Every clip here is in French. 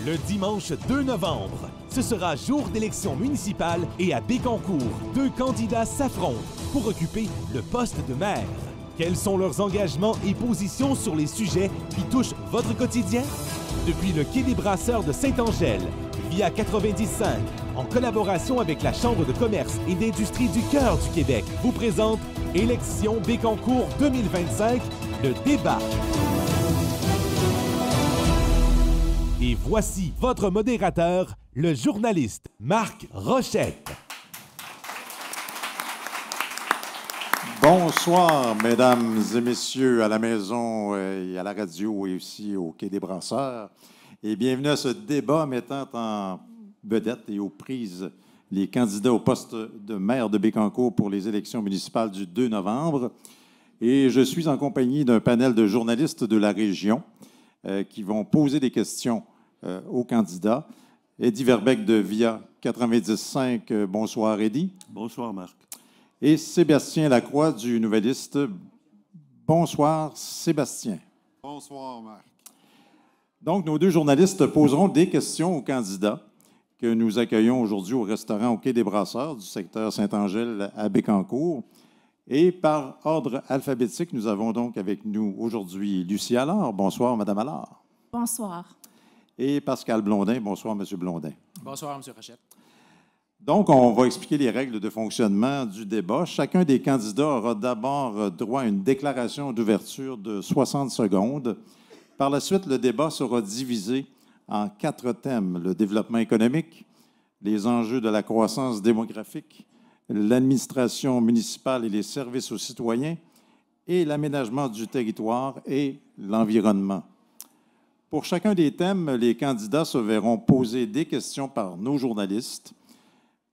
Le dimanche 2 novembre, ce sera jour d'élection municipale et à Bécancour, 2 candidats s'affrontent pour occuper le poste de maire. Quels sont leurs engagements et positions sur les sujets qui touchent votre quotidien? Depuis le Quai des Brasseurs de Saint-Angèle, via 95, en collaboration avec la Chambre de commerce et d'industrie du cœur du Québec, vous présente Élection Bécancour 2025, le débat. Et voici votre modérateur, le journaliste Marc Rochette. Bonsoir, mesdames et messieurs, à la maison et à la radio et aussi au Quai des Brasseurs. Et bienvenue à ce débat mettant en vedette et aux prises les candidats au poste de maire de Bécancour pour les élections municipales du 2 novembre. Et je suis en compagnie d'un panel de journalistes de la région qui vont poser des questions aux candidats. Eddie Verbeck de Via 95. Bonsoir, Eddie. Bonsoir, Marc. Et Sébastien Lacroix du Nouvelliste. Bonsoir, Sébastien. Bonsoir, Marc. Donc, nos deux journalistes poseront des questions aux candidats que nous accueillons aujourd'hui au restaurant au Quai des Brasseurs du secteur Saint-Angèle à Bécancour. Et par ordre alphabétique, nous avons donc avec nous aujourd'hui Lucie Allard. Bonsoir, Madame Allard. Bonsoir. Et Pascal Blondin. Bonsoir, Monsieur Blondin. Bonsoir, M. Rochette. Donc, on va expliquer les règles de fonctionnement du débat. Chacun des candidats aura d'abord droit à une déclaration d'ouverture de 60 secondes. Par la suite, le débat sera divisé en 4 thèmes: le développement économique, les enjeux de la croissance démographique, l'administration municipale et les services aux citoyens, et l'aménagement du territoire et l'environnement. Pour chacun des thèmes, les candidats se verront poser des questions par nos journalistes,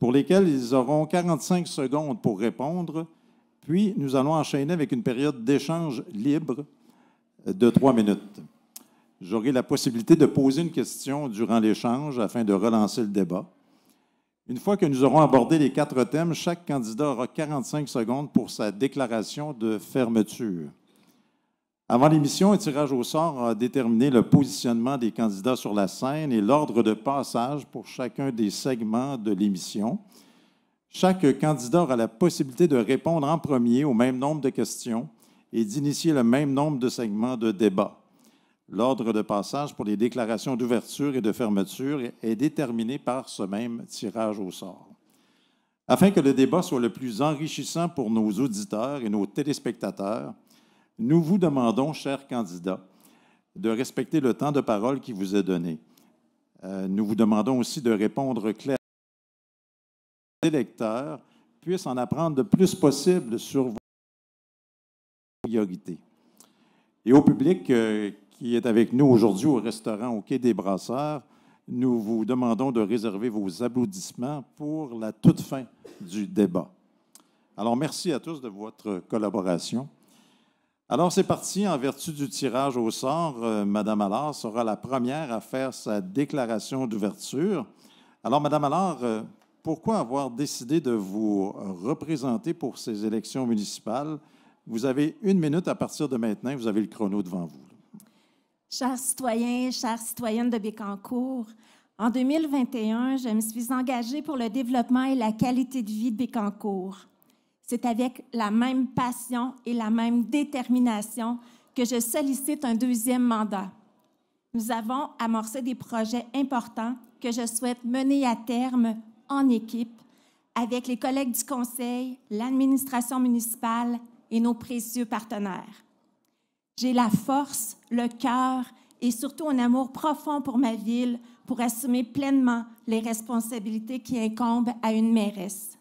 pour lesquels ils auront 45 secondes pour répondre, puis nous allons enchaîner avec une période d'échange libre de 3 minutes. J'aurai la possibilité de poser une question durant l'échange afin de relancer le débat. Une fois que nous aurons abordé les 4 thèmes, chaque candidat aura 45 secondes pour sa déclaration de fermeture. Avant l'émission, un tirage au sort a déterminé le positionnement des candidats sur la scène et l'ordre de passage pour chacun des segments de l'émission. Chaque candidat aura la possibilité de répondre en premier au même nombre de questions et d'initier le même nombre de segments de débat. L'ordre de passage pour les déclarations d'ouverture et de fermeture est déterminé par ce même tirage au sort. Afin que le débat soit le plus enrichissant pour nos auditeurs et nos téléspectateurs, nous vous demandons, chers candidats, de respecter le temps de parole qui vous est donné. Nous vous demandons aussi de répondre clairement pour que les électeurs puissent en apprendre le plus possible sur vos priorités. Et au public qui est avec nous aujourd'hui au restaurant au Quai des Brasseurs, nous vous demandons de réserver vos applaudissements pour la toute fin du débat. Alors, merci à tous de votre collaboration. Alors, c'est parti. En vertu du tirage au sort, Mme Allard sera la première à faire sa déclaration d'ouverture. Alors, Mme Allard, pourquoi avoir décidé de vous représenter pour ces élections municipales? Vous avez 1 minute à partir de maintenant. Vous avez le chrono devant vous. Chers citoyens, chères citoyennes de Bécancour, en 2021, je me suis engagée pour le développement et la qualité de vie de Bécancour. C'est avec la même passion et la même détermination que je sollicite un 2e mandat. Nous avons amorcé des projets importants que je souhaite mener à terme en équipe avec les collègues du Conseil, l'administration municipale et nos précieux partenaires. J'ai la force, le cœur et surtout un amour profond pour ma ville pour assumer pleinement les responsabilités qui incombent à une mairesse.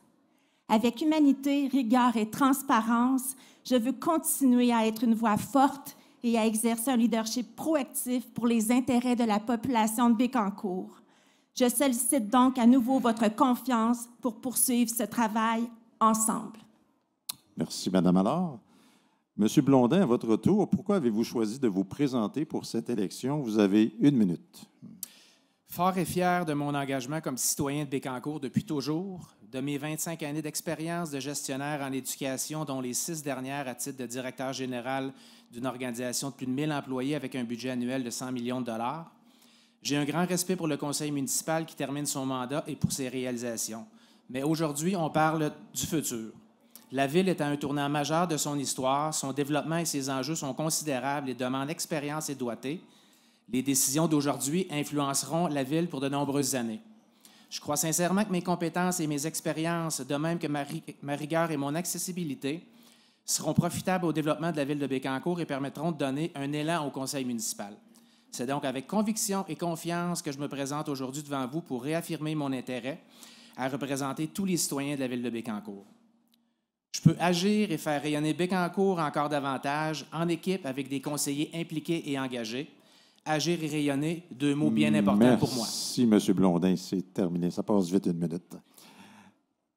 Avec humanité, rigueur et transparence, je veux continuer à être une voix forte et à exercer un leadership proactif pour les intérêts de la population de Bécancour. Je sollicite donc à nouveau votre confiance pour poursuivre ce travail ensemble. Merci, Mme Allard. Monsieur Blondin, à votre tour, pourquoi avez-vous choisi de vous présenter pour cette élection? Vous avez 1 minute. Fort et fier de mon engagement comme citoyen de Bécancour depuis toujours, de mes 25 années d'expérience de gestionnaire en éducation, dont les 6 dernières à titre de directeur général d'une organisation de plus de 1000 employés avec un budget annuel de 100 millions de dollars, J'ai un grand respect pour le conseil municipal qui termine son mandat et pour ses réalisations. Mais aujourd'hui, on parle du futur. La ville est à un tournant majeur de son histoire. Son développement et ses enjeux sont considérables et demandent expérience et doigté. Les décisions d'aujourd'hui influenceront la ville pour de nombreuses années. Je crois sincèrement que mes compétences et mes expériences, de même que ma rigueur et mon accessibilité, seront profitables au développement de la ville de Bécancour et permettront de donner un élan au conseil municipal. C'est donc avec conviction et confiance que je me présente aujourd'hui devant vous pour réaffirmer mon intérêt à représenter tous les citoyens de la ville de Bécancour. Je peux agir et faire rayonner Bécancour encore davantage en équipe avec des conseillers impliqués et engagés. Agir et rayonner, deux mots bien importants pour moi. Merci, M. Blondin. C'est terminé. Ça passe vite, 1 minute.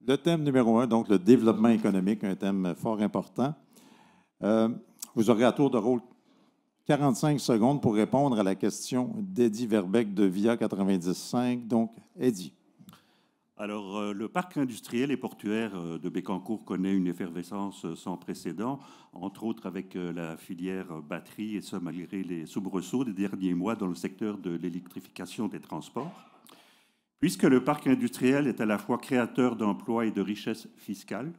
Le thème numéro 1, donc le développement économique, un thème fort important. Vous aurez à tour de rôle 45 secondes pour répondre à la question d'Eddie Verbeck de VIA 90.5. Donc, Eddie. Alors, le parc industriel et portuaire de Bécancour connaît une effervescence sans précédent, entre autres avec la filière batterie, et ce malgré les soubresauts des derniers mois dans le secteur de l'électrification des transports. Puisque le parc industriel est à la fois créateur d'emplois et de richesses fiscales,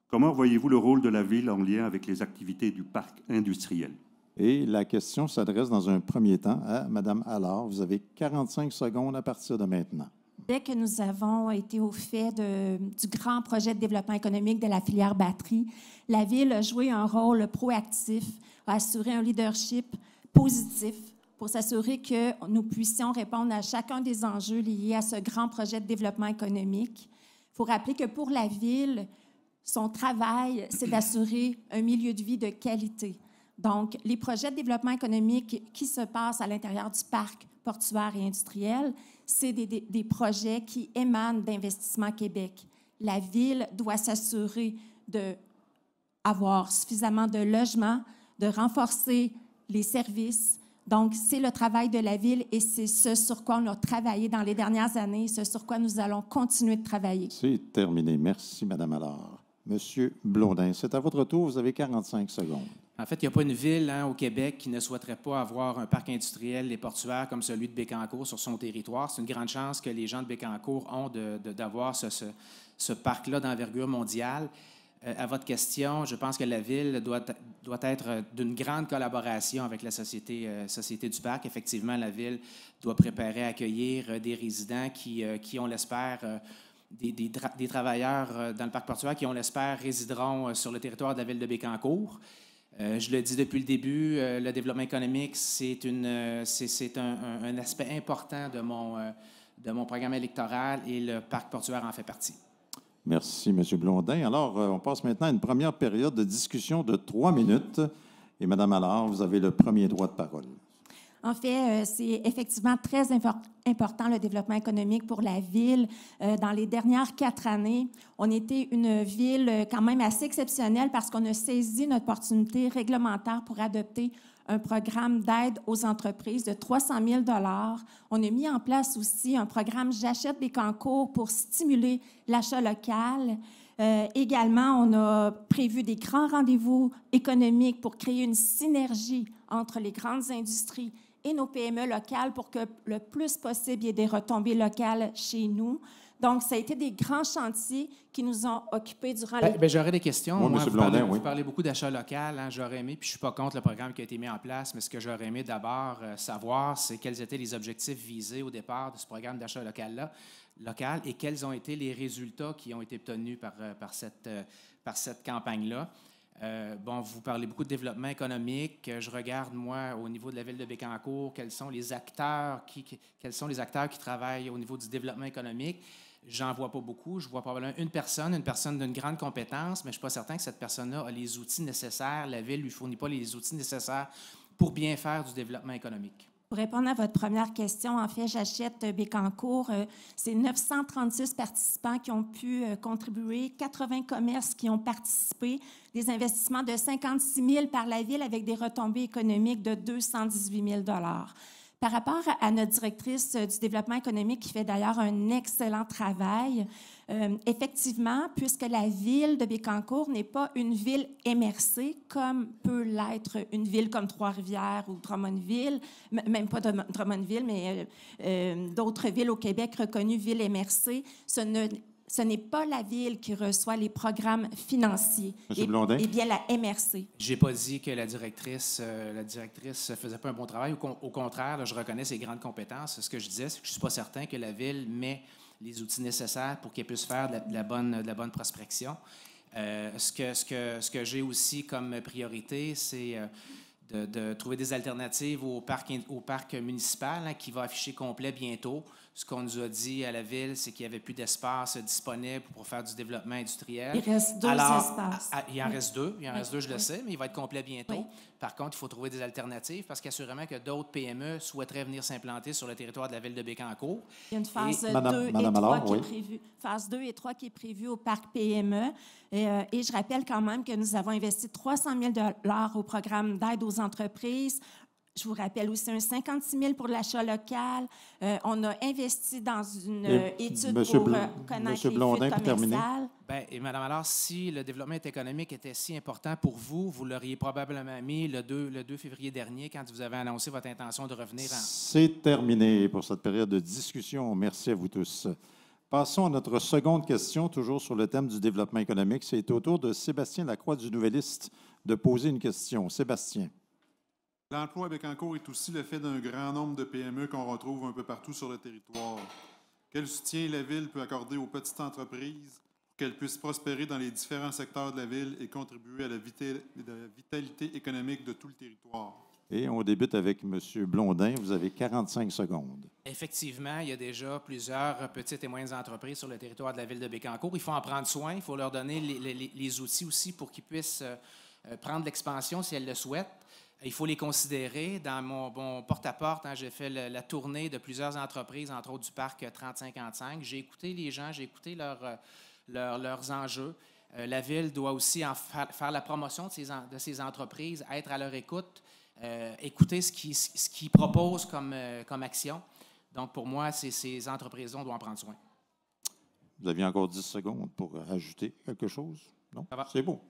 comment voyez-vous le rôle de la ville en lien avec les activités du parc industriel? Et la question s'adresse dans un premier temps à Mme Allard. Vous avez 45 secondes à partir de maintenant. Dès que nous avons été au fait du grand projet de développement économique de la filière batterie, la Ville a joué un rôle proactif, a assuré un leadership positif pour s'assurer que nous puissions répondre à chacun des enjeux liés à ce grand projet de développement économique. Il faut rappeler que pour la Ville, son travail, c'est d'assurer un milieu de vie de qualité. Donc, les projets de développement économique qui se passent à l'intérieur du parc portuaire et industriel, c'est des projets qui émanent d'Investissement Québec. La Ville doit s'assurer d'avoir suffisamment de logements, de renforcer les services. Donc, c'est le travail de la Ville et c'est ce sur quoi on a travaillé dans les dernières années, ce sur quoi nous allons continuer de travailler. C'est terminé. Merci, Mme Allard. Monsieur Blondin, c'est à votre tour. Vous avez 45 secondes. En fait, il n'y a pas une ville au Québec qui ne souhaiterait pas avoir un parc industriel et portuaire comme celui de Bécancour sur son territoire. C'est une grande chance que les gens de Bécancour ont d'avoir ce parc-là d'envergure mondiale. À votre question, je pense que la ville doit être d'une grande collaboration avec la société du parc. Effectivement, la ville doit préparer à accueillir des résidents qui on l'espère, des travailleurs dans le parc portuaire qui, on l'espère, résideront sur le territoire de la ville de Bécancour. Je le dis depuis le début, le développement économique, c'est un aspect important de mon programme électoral et le parc portuaire en fait partie. Merci, M. Blondin. Alors, on passe maintenant à une première période de discussion de 3 minutes. Et Mme Allard, vous avez le premier droit de parole. En fait, c'est effectivement très important le développement économique pour la Ville. Dans les dernières 4 années, on était une ville quand même assez exceptionnelle parce qu'on a saisi notre opportunité réglementaire pour adopter un programme d'aide aux entreprises de 300 000 $. On a mis en place aussi un programme J'achète Bécancour pour stimuler l'achat local. Également, on a prévu des grands rendez-vous économiques pour créer une synergie entre les grandes industries et nos PME locales pour que le plus possible il y ait des retombées locales chez nous. Donc, ça a été des grands chantiers qui nous ont occupés durant les... J'aurais des questions. Oui, Moi, M. Blondin, vous parlez beaucoup d'achat local. J'aurais aimé, puis je ne suis pas contre le programme qui a été mis en place, mais ce que j'aurais aimé d'abord savoir, c'est quels étaient les objectifs visés au départ de ce programme d'achat local et quels ont été les résultats qui ont été obtenus par cette campagne-là. Vous parlez beaucoup de développement économique. Je regarde, moi, au niveau de la ville de Bécancour, quels sont les acteurs qui travaillent au niveau du développement économique. J'en vois pas beaucoup. Je vois probablement une personne d'une grande compétence, mais je ne suis pas certain que cette personne-là a les outils nécessaires. La ville ne lui fournit pas les outils nécessaires pour bien faire du développement économique. Pour répondre à votre première question, en fait, J'achète Bécancour. C'est 936 participants qui ont pu contribuer, 80 commerces qui ont participé, des investissements de 56 000 par la Ville avec des retombées économiques de 218 000 $. Par rapport à notre directrice du développement économique, qui fait d'ailleurs un excellent travail, effectivement, puisque la ville de Bécancour n'est pas une ville MRC, comme peut l'être une ville comme Trois-Rivières ou Drummondville, même pas Drummondville, mais d'autres villes au Québec reconnues villes MRC, ce n'est pas la ville qui reçoit les programmes financiers. M. Blondin? Eh bien, la MRC. J'ai pas dit que la directrice faisait pas un bon travail. Au contraire, là, je reconnais ses grandes compétences. Ce que je disais, c'est que je suis pas certain que la ville met les outils nécessaires pour qu'elle puisse faire de la bonne prospection. Ce que j'ai aussi comme priorité, c'est de trouver des alternatives au parc municipal, hein, qui va afficher complet bientôt. Ce qu'on nous a dit à la Ville, c'est qu'il n'y avait plus d'espace disponible pour faire du développement industriel. Il reste deux espaces. Il en reste deux. Il en reste deux, je le Oui. sais, mais il va être complet bientôt. Oui. Par contre, il faut trouver des alternatives parce qu'assurément que d'autres PME souhaiteraient venir s'implanter sur le territoire de la Ville de Bécancour. Il y a une phase 2 Madame et 3 Allard, qui est oui. prévue. Phase 2 et 3 qui est prévue au parc PME. Et je rappelle quand même que nous avons investi 300 000 $ au programme d'aide aux entreprises. Je vous rappelle aussi un 56 000 pour l'achat local. On a investi dans une étude pour connaître les Blondin, fuites pour terminer. commerciales. Bien, et Mme Allard, si le développement économique était si important pour vous, vous l'auriez probablement mis le 2 février dernier quand vous avez annoncé votre intention de revenir en... C'est terminé pour cette période de discussion. Merci à vous tous. Passons à notre seconde question, toujours sur le thème du développement économique. C'est au tour de Sébastien Lacroix du Nouvelliste de poser une question. Sébastien. L'emploi à Bécancour est aussi le fait d'un grand nombre de PME qu'on retrouve un peu partout sur le territoire. Quel soutien la Ville peut accorder aux petites entreprises pour qu'elles puissent prospérer dans les différents secteurs de la Ville et contribuer à la vitalité économique de tout le territoire? Et on débute avec M. Blondin. Vous avez 45 secondes. Effectivement, il y a déjà plusieurs petites et moyennes entreprises sur le territoire de la Ville de Bécancour. Il faut en prendre soin. Il faut leur donner les outils aussi pour qu'ils puissent prendre l'expansion si elles le souhaitent. Il faut les considérer. Dans mon porte-à-porte, hein, j'ai fait la tournée de plusieurs entreprises, entre autres du parc 3055. J'ai écouté les gens, j'ai écouté leurs enjeux. La Ville doit aussi faire la promotion de ces entreprises, être à leur écoute, écouter ce qu'ils proposent comme action. Donc, pour moi, ces entreprises-là, on doit en prendre soin. Vous aviez encore 10 secondes pour ajouter quelque chose? Non? Ça va. C'est beau.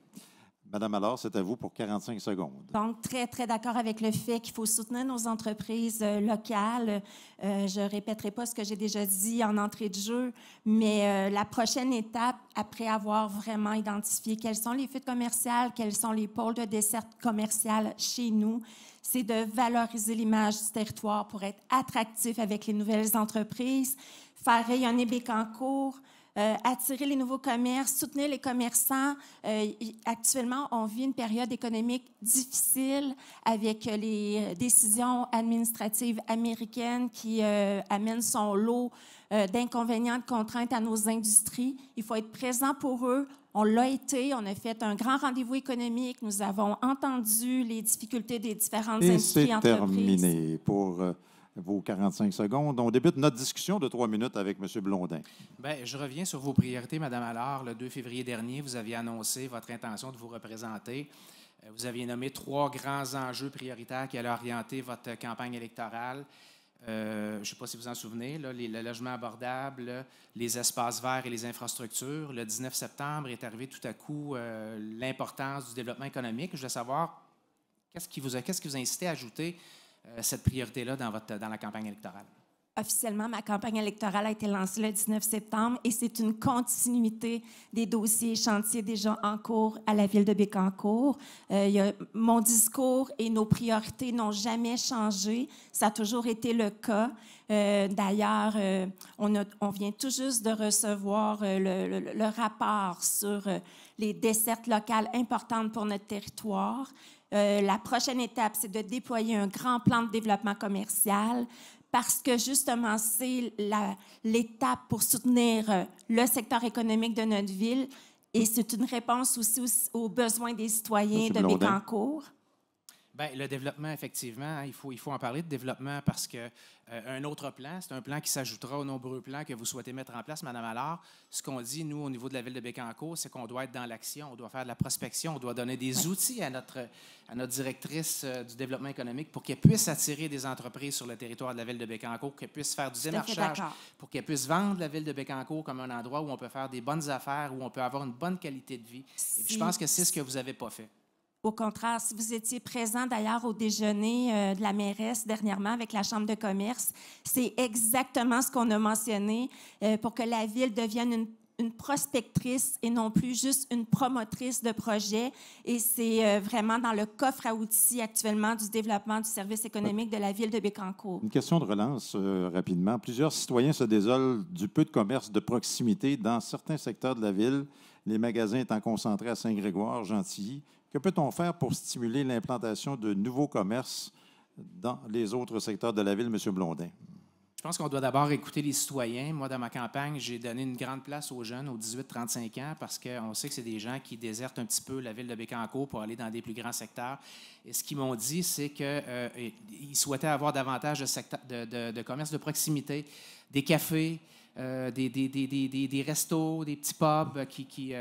Madame Allard, c'est à vous pour 45 secondes. Donc, très, très d'accord avec le fait qu'il faut soutenir nos entreprises locales. Je ne répéterai pas ce que j'ai déjà dit en entrée de jeu, mais la prochaine étape, après avoir vraiment identifié quelles sont les fuites commerciales, quels sont les pôles de desserte commerciale chez nous, c'est de valoriser l'image du territoire pour être attractif avec les nouvelles entreprises, faire rayonner Bécancour, attirer les nouveaux commerces, soutenir les commerçants. Actuellement, on vit une période économique difficile avec les décisions administratives américaines qui amènent son lot d'inconvénients, de contraintes à nos industries. Il faut être présent pour eux. On l'a été, on a fait un grand rendez-vous économique. Nous avons entendu les difficultés des différentes industries et entreprises. Et c'est terminé pour vos 45 secondes. On débute notre discussion de 3 minutes avec M. Blondin. Bien, je reviens sur vos priorités, Mme Allard. Le 2 février dernier, vous aviez annoncé votre intention de vous représenter. Vous aviez nommé 3 grands enjeux prioritaires qui allaient orienter votre campagne électorale. Je ne sais pas si vous en souvenez, là, le logement abordable, les espaces verts et les infrastructures. Le 19 septembre est arrivé tout à coup l'importance du développement économique. Je voulais savoir, qu'est-ce qui vous a incité à ajouter cette priorité-là dans la campagne électorale? Officiellement, ma campagne électorale a été lancée le 19 septembre et c'est une continuité des dossiers et chantiers déjà en cours à la Ville de Bécancour. Mon discours et nos priorités n'ont jamais changé. Ça a toujours été le cas. D'ailleurs, on vient tout juste de recevoir le rapport sur les dessertes locales importantes pour notre territoire. La prochaine étape, c'est de déployer un grand plan de développement commercial parce que, justement, c'est l'étape pour soutenir le secteur économique de notre ville et c'est une réponse aussi aux besoins des citoyens de Bécancour. Bien, le développement, effectivement, hein, il faut en parler de développement parce que un autre plan, c'est un plan qui s'ajoutera aux nombreux plans que vous souhaitez mettre en place, Mme Allard. Ce qu'on dit, nous, au niveau de la Ville de Bécancour, c'est qu'on doit être dans l'action, on doit faire de la prospection, on doit donner des outils à notre directrice du développement économique pour qu'elle puisse attirer des entreprises sur le territoire de la Ville de Bécancour, qu'elle puisse faire du démarchage, pour qu'elle puisse vendre la Ville de Bécancour comme un endroit où on peut faire des bonnes affaires, où on peut avoir une bonne qualité de vie. Et puis, je pense que c'est ce que vous n'avez pas fait. Au contraire, si vous étiez présent d'ailleurs au déjeuner de la mairesse dernièrement avec la Chambre de commerce, c'est exactement ce qu'on a mentionné pour que la Ville devienne une prospectrice et non plus juste une promotrice de projets. Et c'est vraiment dans le coffre à outils actuellement du développement du service économique de la Ville de Bécancour. Une question de relance rapidement. Plusieurs citoyens se désolent du peu de commerce de proximité dans certains secteurs de la ville, les magasins étant concentrés à Saint-Grégoire, Gentilly. Que peut-on faire pour stimuler l'implantation de nouveaux commerces dans les autres secteurs de la ville, M. Blondin? Je pense qu'on doit d'abord écouter les citoyens. Moi, dans ma campagne, j'ai donné une grande place aux jeunes, aux 18-35 ans, parce qu'on sait que c'est des gens qui désertent un petit peu la ville de Bécancour pour aller dans des plus grands secteurs. Et ce qu'ils m'ont dit, c'est qu'ils souhaitaient avoir davantage de commerces de proximité, des cafés, des restos, des petits pubs qui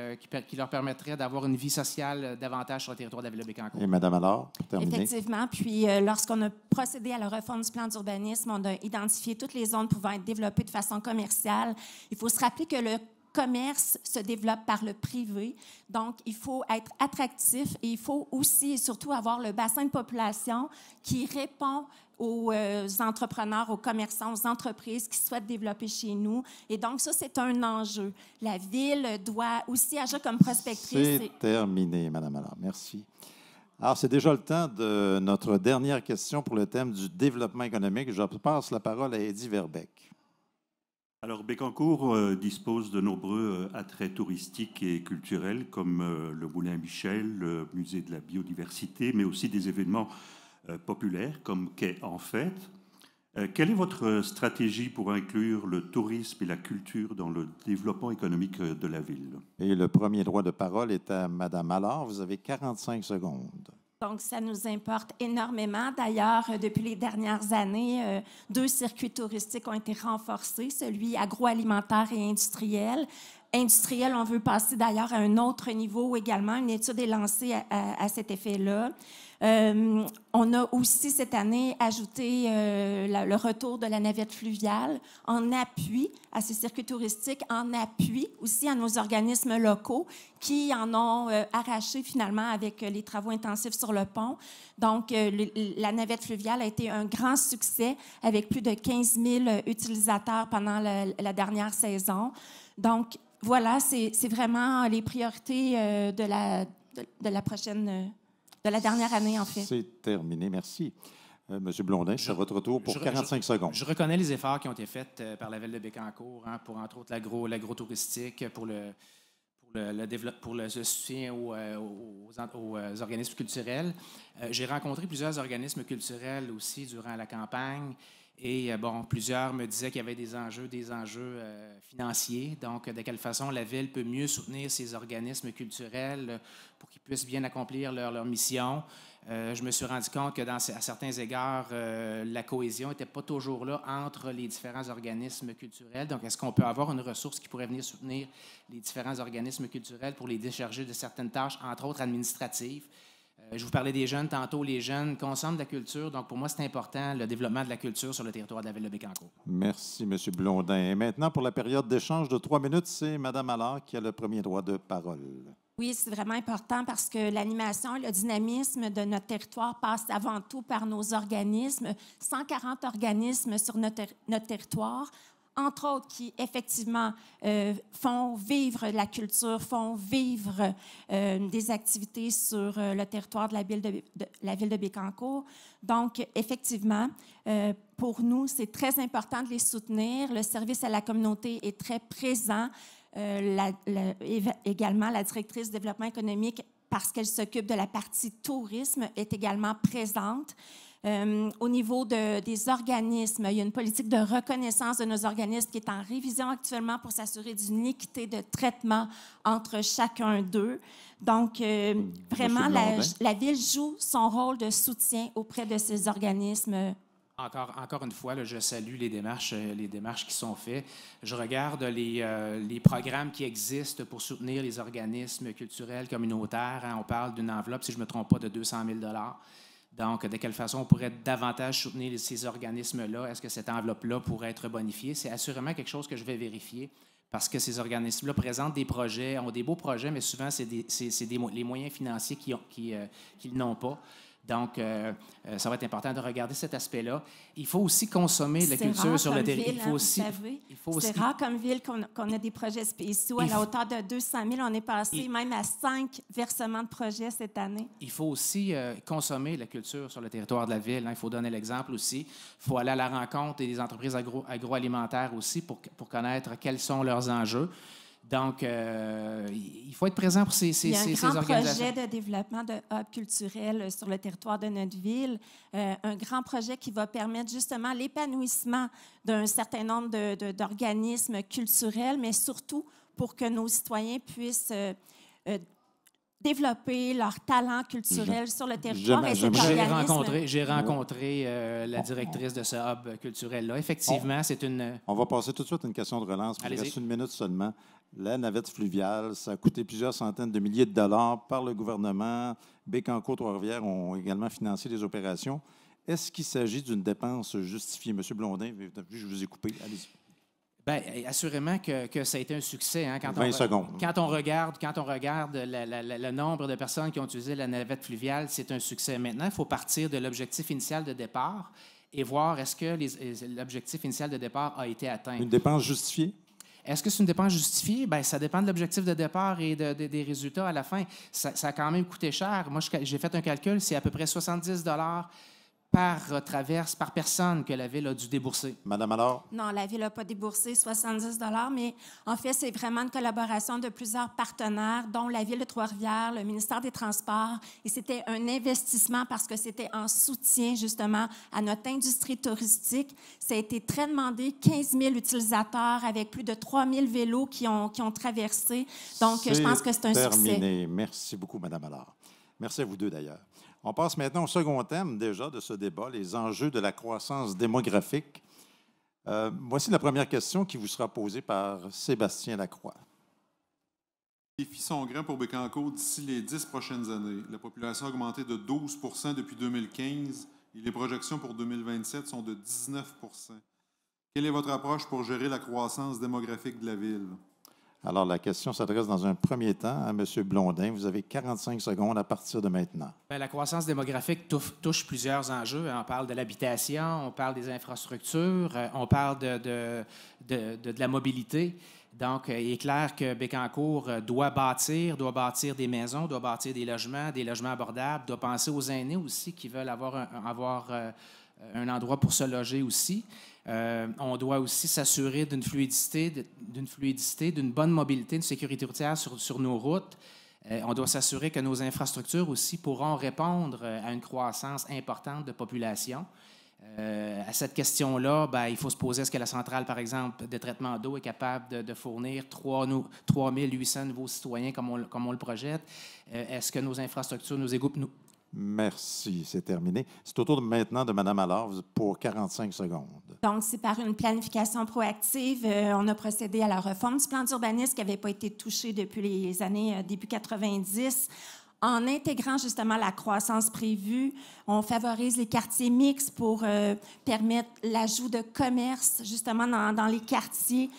leur permettraient d'avoir une vie sociale davantage sur le territoire de la ville de Bécancour. Et Mme Allard, pour terminer. Effectivement. Puis, lorsqu'on a procédé à la refonte du plan d'urbanisme, on a identifié toutes les zones pouvant être développées de façon commerciale. Il faut se rappeler que le commerce se développe par le privé. Donc, il faut être attractif et il faut aussi et surtout avoir le bassin de population qui répond aux entrepreneurs, aux commerçants, aux entreprises qui souhaitent développer chez nous. Et donc, ça, c'est un enjeu. La Ville doit aussi agir comme prospectrice. C'est terminé, Mme Allard. Merci. Alors, c'est déjà le temps de notre dernière question pour le thème du développement économique. Je passe la parole à Eddy Verbeek. Alors, Bécancour dispose de nombreux attraits touristiques et culturels comme le Moulin Michel, le musée de la biodiversité, mais aussi des événements populaires comme Quai en Fête. Quelle est votre stratégie pour inclure le tourisme et la culture dans le développement économique de la ville? Et le premier droit de parole est à Mme Allard. Vous avez 45 secondes. Donc, ça nous importe énormément. D'ailleurs, depuis les dernières années, 2 circuits touristiques ont été renforcés, celui agroalimentaire et industriel. Industriel, on veut passer d'ailleurs à un autre niveau également. Une étude est lancée à cet effet-là. On a aussi cette année ajouté le retour de la navette fluviale en appui à ces circuits touristiques, en appui aussi à nos organismes locaux qui en ont arraché finalement avec les travaux intensifs sur le pont. Donc, la navette fluviale a été un grand succès avec plus de 15 000 utilisateurs pendant la dernière saison. Donc, voilà, c'est vraiment les priorités de la prochaine... de la dernière année, en fait. C'est terminé. Merci. Monsieur Blondin, c'est votre tour pour 45 secondes. Je reconnais les efforts qui ont été faits par la Ville de Bécancour pour, entre autres, l'agro-touristique, pour le soutien aux organismes culturels. J'ai rencontré plusieurs organismes culturels aussi durant la campagne. Et plusieurs me disaient qu'il y avait des enjeux financiers. Donc, de quelle façon la Ville peut mieux soutenir ces organismes culturels pour qu'ils puissent bien accomplir leur mission. Je me suis rendu compte que à certains égards, la cohésion n'était pas toujours là entre les différents organismes culturels. Donc, est-ce qu'on peut avoir une ressource qui pourrait venir soutenir les différents organismes culturels pour les décharger de certaines tâches, entre autres administratives? Je vous parlais des jeunes tantôt. Les jeunes consomment de la culture. Donc, pour moi, c'est important, le développement de la culture sur le territoire de la Ville de Bécancour. Merci, M. Blondin. Et maintenant, pour la période d'échange de 3 minutes, c'est Mme Allard qui a le premier droit de parole. Oui, c'est vraiment important parce que l'animation et le dynamisme de notre territoire passent avant tout par nos organismes. 140 organismes sur notre territoire, entre autres, qui, effectivement, font vivre la culture, font vivre des activités sur le territoire de la ville de Bécancour. Donc, effectivement, pour nous, c'est très important de les soutenir. Le service à la communauté est très présent. Également, la directrice du développement économique, parce qu'elle s'occupe de la partie tourisme, est également présente. Au niveau des organismes, il y a une politique de reconnaissance de nos organismes qui est en révision actuellement pour s'assurer d'une équité de traitement entre chacun d'eux. Donc, vraiment, la Ville joue son rôle de soutien auprès de ces organismes. Encore une fois, là, je salue les démarches qui sont faites. Je regarde les programmes qui existent pour soutenir les organismes culturels communautaires. Hein. On parle d'une enveloppe, si je ne me trompe pas, de 200 000 $. Donc, de quelle façon on pourrait davantage soutenir ces organismes-là? Est-ce que cette enveloppe-là pourrait être bonifiée? C'est assurément quelque chose que je vais vérifier parce que ces organismes-là présentent des projets, ont des beaux projets, mais souvent, c'est les moyens financiers qu'ils n'ont pas. Donc, ça va être important de regarder cet aspect-là. Il faut aussi consommer la culture sur le territoire. C'est rare comme ville qu'on a des projets spéciaux. À la hauteur de 200 000, on est passé même à 5 versements de projets cette année. Il faut aussi consommer la culture sur le territoire de la ville. Hein. Il faut donner l'exemple aussi. Il faut aller à la rencontre des entreprises agroalimentaires aussi pour connaître quels sont leurs enjeux. Donc, il faut être présent pour ces organisations. Il y a un grand projet de développement de hub culturel sur le territoire de notre ville, un grand projet qui va permettre justement l'épanouissement d'un certain nombre d'organismes culturels, mais surtout pour que nos citoyens puissent développer leur talent culturel sur le territoire. J'ai rencontré la directrice de ce hub culturel-là. Effectivement, c'est une... On va passer tout de suite à une question de relance. Il reste une minute seulement. La navette fluviale, ça a coûté plusieurs centaines de milliers de dollars par le gouvernement. Bécancour, Trois-Rivières ont également financé les opérations. Est-ce qu'il s'agit d'une dépense justifiée? M. Blondin, je vous ai coupé. Allez-y. Bien, assurément que ça a été un succès. Hein, quand 20 secondes. Quand on regarde le nombre de personnes qui ont utilisé la navette fluviale, c'est un succès. Maintenant, il faut partir de l'objectif initial de départ et voir est-ce que l'objectif initial de départ a été atteint. Une dépense justifiée? Est-ce que c'est une dépense justifiée? Bien, ça dépend de l'objectif de départ et des résultats à la fin. Ça a quand même coûté cher. Moi, j'ai fait un calcul, c'est à peu près 70 $ par traverse, par personne que la Ville a dû débourser. Madame Allard? Non, la Ville n'a pas déboursé 70 $, mais en fait, c'est vraiment une collaboration de plusieurs partenaires, dont la Ville de Trois-Rivières, le ministère des Transports. Et c'était un investissement parce que c'était en soutien, justement, à notre industrie touristique. Ça a été très demandé, 15 000 utilisateurs avec plus de 3 000 vélos qui ont traversé. Donc, je pense que c'est un terminé. Succès. Merci beaucoup, Madame Allard. Merci à vous deux, d'ailleurs. On passe maintenant au second thème déjà de ce débat, les enjeux de la croissance démographique. Voici la première question qui vous sera posée par Sébastien Lacroix. Les défis sont grands pour Bécancour d'ici les 10 prochaines années. La population a augmenté de 12 % depuis 2015 et les projections pour 2027 sont de 19 %. Quelle est votre approche pour gérer la croissance démographique de la ville? Alors, la question s'adresse dans un premier temps à M. Blondin. Vous avez 45 secondes à partir de maintenant. Bien, la croissance démographique touche plusieurs enjeux. On parle de l'habitation, on parle des infrastructures, on parle de la mobilité. Donc, il est clair que Bécancour doit bâtir des maisons, doit bâtir des logements abordables, doit penser aux aînés aussi qui veulent avoir un endroit pour se loger aussi. On doit aussi s'assurer d'une fluidité, d'une bonne mobilité, d'une sécurité routière sur nos routes. On doit s'assurer que nos infrastructures aussi pourront répondre à une croissance importante de population. À cette question-là, bien, il faut se poser, est-ce que la centrale, par exemple, de traitement d'eau est capable de fournir 3 800 nouveaux citoyens comme on le projette? Est-ce que nos infrastructures, nos égouts... Merci, c'est terminé. C'est au tour maintenant de Mme Allard pour 45 secondes. Donc, c'est par une planification proactive. On a procédé à la réforme du plan d'urbanisme qui n'avait pas été touché depuis les années début 90. En intégrant justement la croissance prévue, on favorise les quartiers mixtes pour permettre l'ajout de commerce justement dans les quartiers,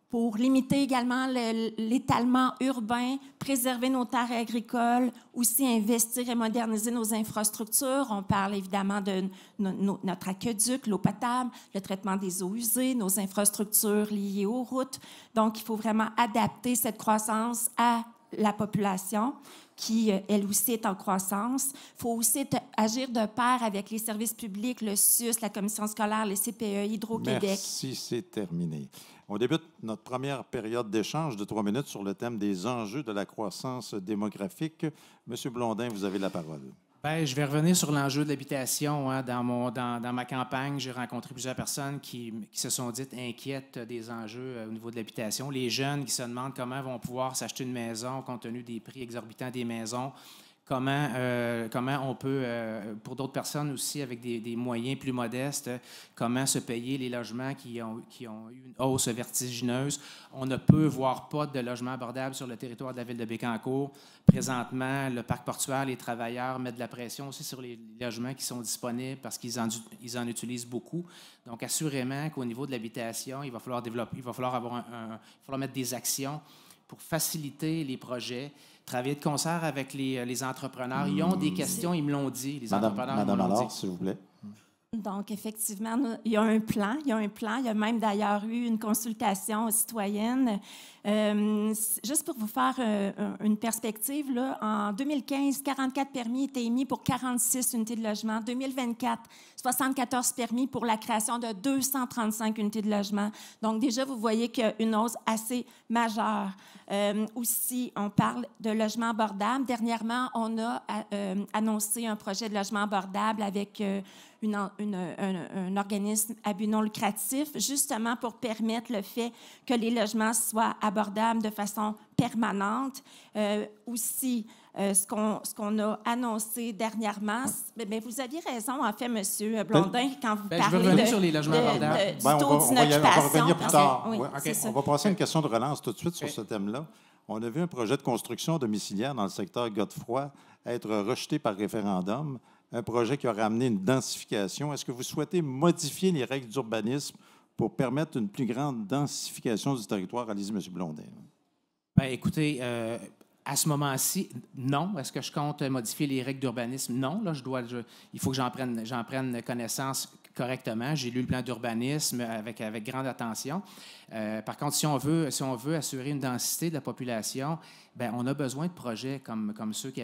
pour limiter également l'étalement urbain, préserver nos terres agricoles, aussi investir et moderniser nos infrastructures. On parle évidemment de notre aqueduc, l'eau potable, le traitement des eaux usées, nos infrastructures liées aux routes. Donc, il faut vraiment adapter cette croissance à la population qui, elle aussi, est en croissance. Il faut aussi agir de pair avec les services publics, le SUS, la Commission scolaire, les CPE, Hydro-Québec. Merci, c'est terminé. On débute notre première période d'échange de 3 minutes sur le thème des enjeux de la croissance démographique. Monsieur Blondin, vous avez la parole. Bien, je vais revenir sur l'enjeu de l'habitation. Hein. Dans ma campagne, j'ai rencontré plusieurs personnes qui se sont dites inquiètes des enjeux au niveau de l'habitation. Les jeunes qui se demandent comment vont pouvoir s'acheter une maison compte tenu des prix exorbitants des maisons. Comment on peut, pour d'autres personnes aussi avec des moyens plus modestes, comment se payer les logements qui ont eu une hausse vertigineuse. On ne peut voir pas de logements abordables sur le territoire de la ville de Bécancour. Présentement, le parc portuaire, les travailleurs mettent de la pression aussi sur les logements qui sont disponibles parce qu'ils en utilisent beaucoup. Donc, assurément qu'au niveau de l'habitation, il va falloir mettre des actions pour faciliter les projets, travailler de concert avec les entrepreneurs. Ils ont des questions, ils me l'ont dit, les entrepreneurs. Madame Allard, s'il vous plaît. Donc, effectivement, il y a un plan. Il y a même d'ailleurs eu une consultation citoyenne. Juste pour vous faire une perspective, là, en 2015, 44 permis étaient émis pour 46 unités de logement. En 2024, 74 permis pour la création de 235 unités de logement. Donc, déjà, vous voyez qu'il y a une hausse assez majeure. Aussi, on parle de logement abordable. Dernièrement, on a annoncé un projet de logement abordable avec un organisme à but non lucratif, justement pour permettre le fait que les logements soient abordables de façon permanente. Aussi, ce qu'on a annoncé dernièrement, bien, vous aviez raison, en fait, M. Blondin, quand vous parlez je vais revenir sur les logements abordables. du taux d'inoccupation. On va revenir plus tard. Oui, Okay. On va passer à une question de relance tout de suite sur ce thème-là. On a vu un projet de construction domiciliaire dans le secteur Godefroy être rejeté par référendum, un projet qui aurait amené une densification. Est-ce que vous souhaitez modifier les règles d'urbanisme pour permettre une plus grande densification du territoire? Allez-y, M. Blondin. Bien, écoutez, à ce moment-ci, non. Est-ce que je compte modifier les règles d'urbanisme? Non. Là, il faut que j'en prenne connaissance correctement. J'ai lu le plan d'urbanisme avec grande attention. Par contre, si on veut assurer une densité de la population, bien, on a besoin de projets comme celui qui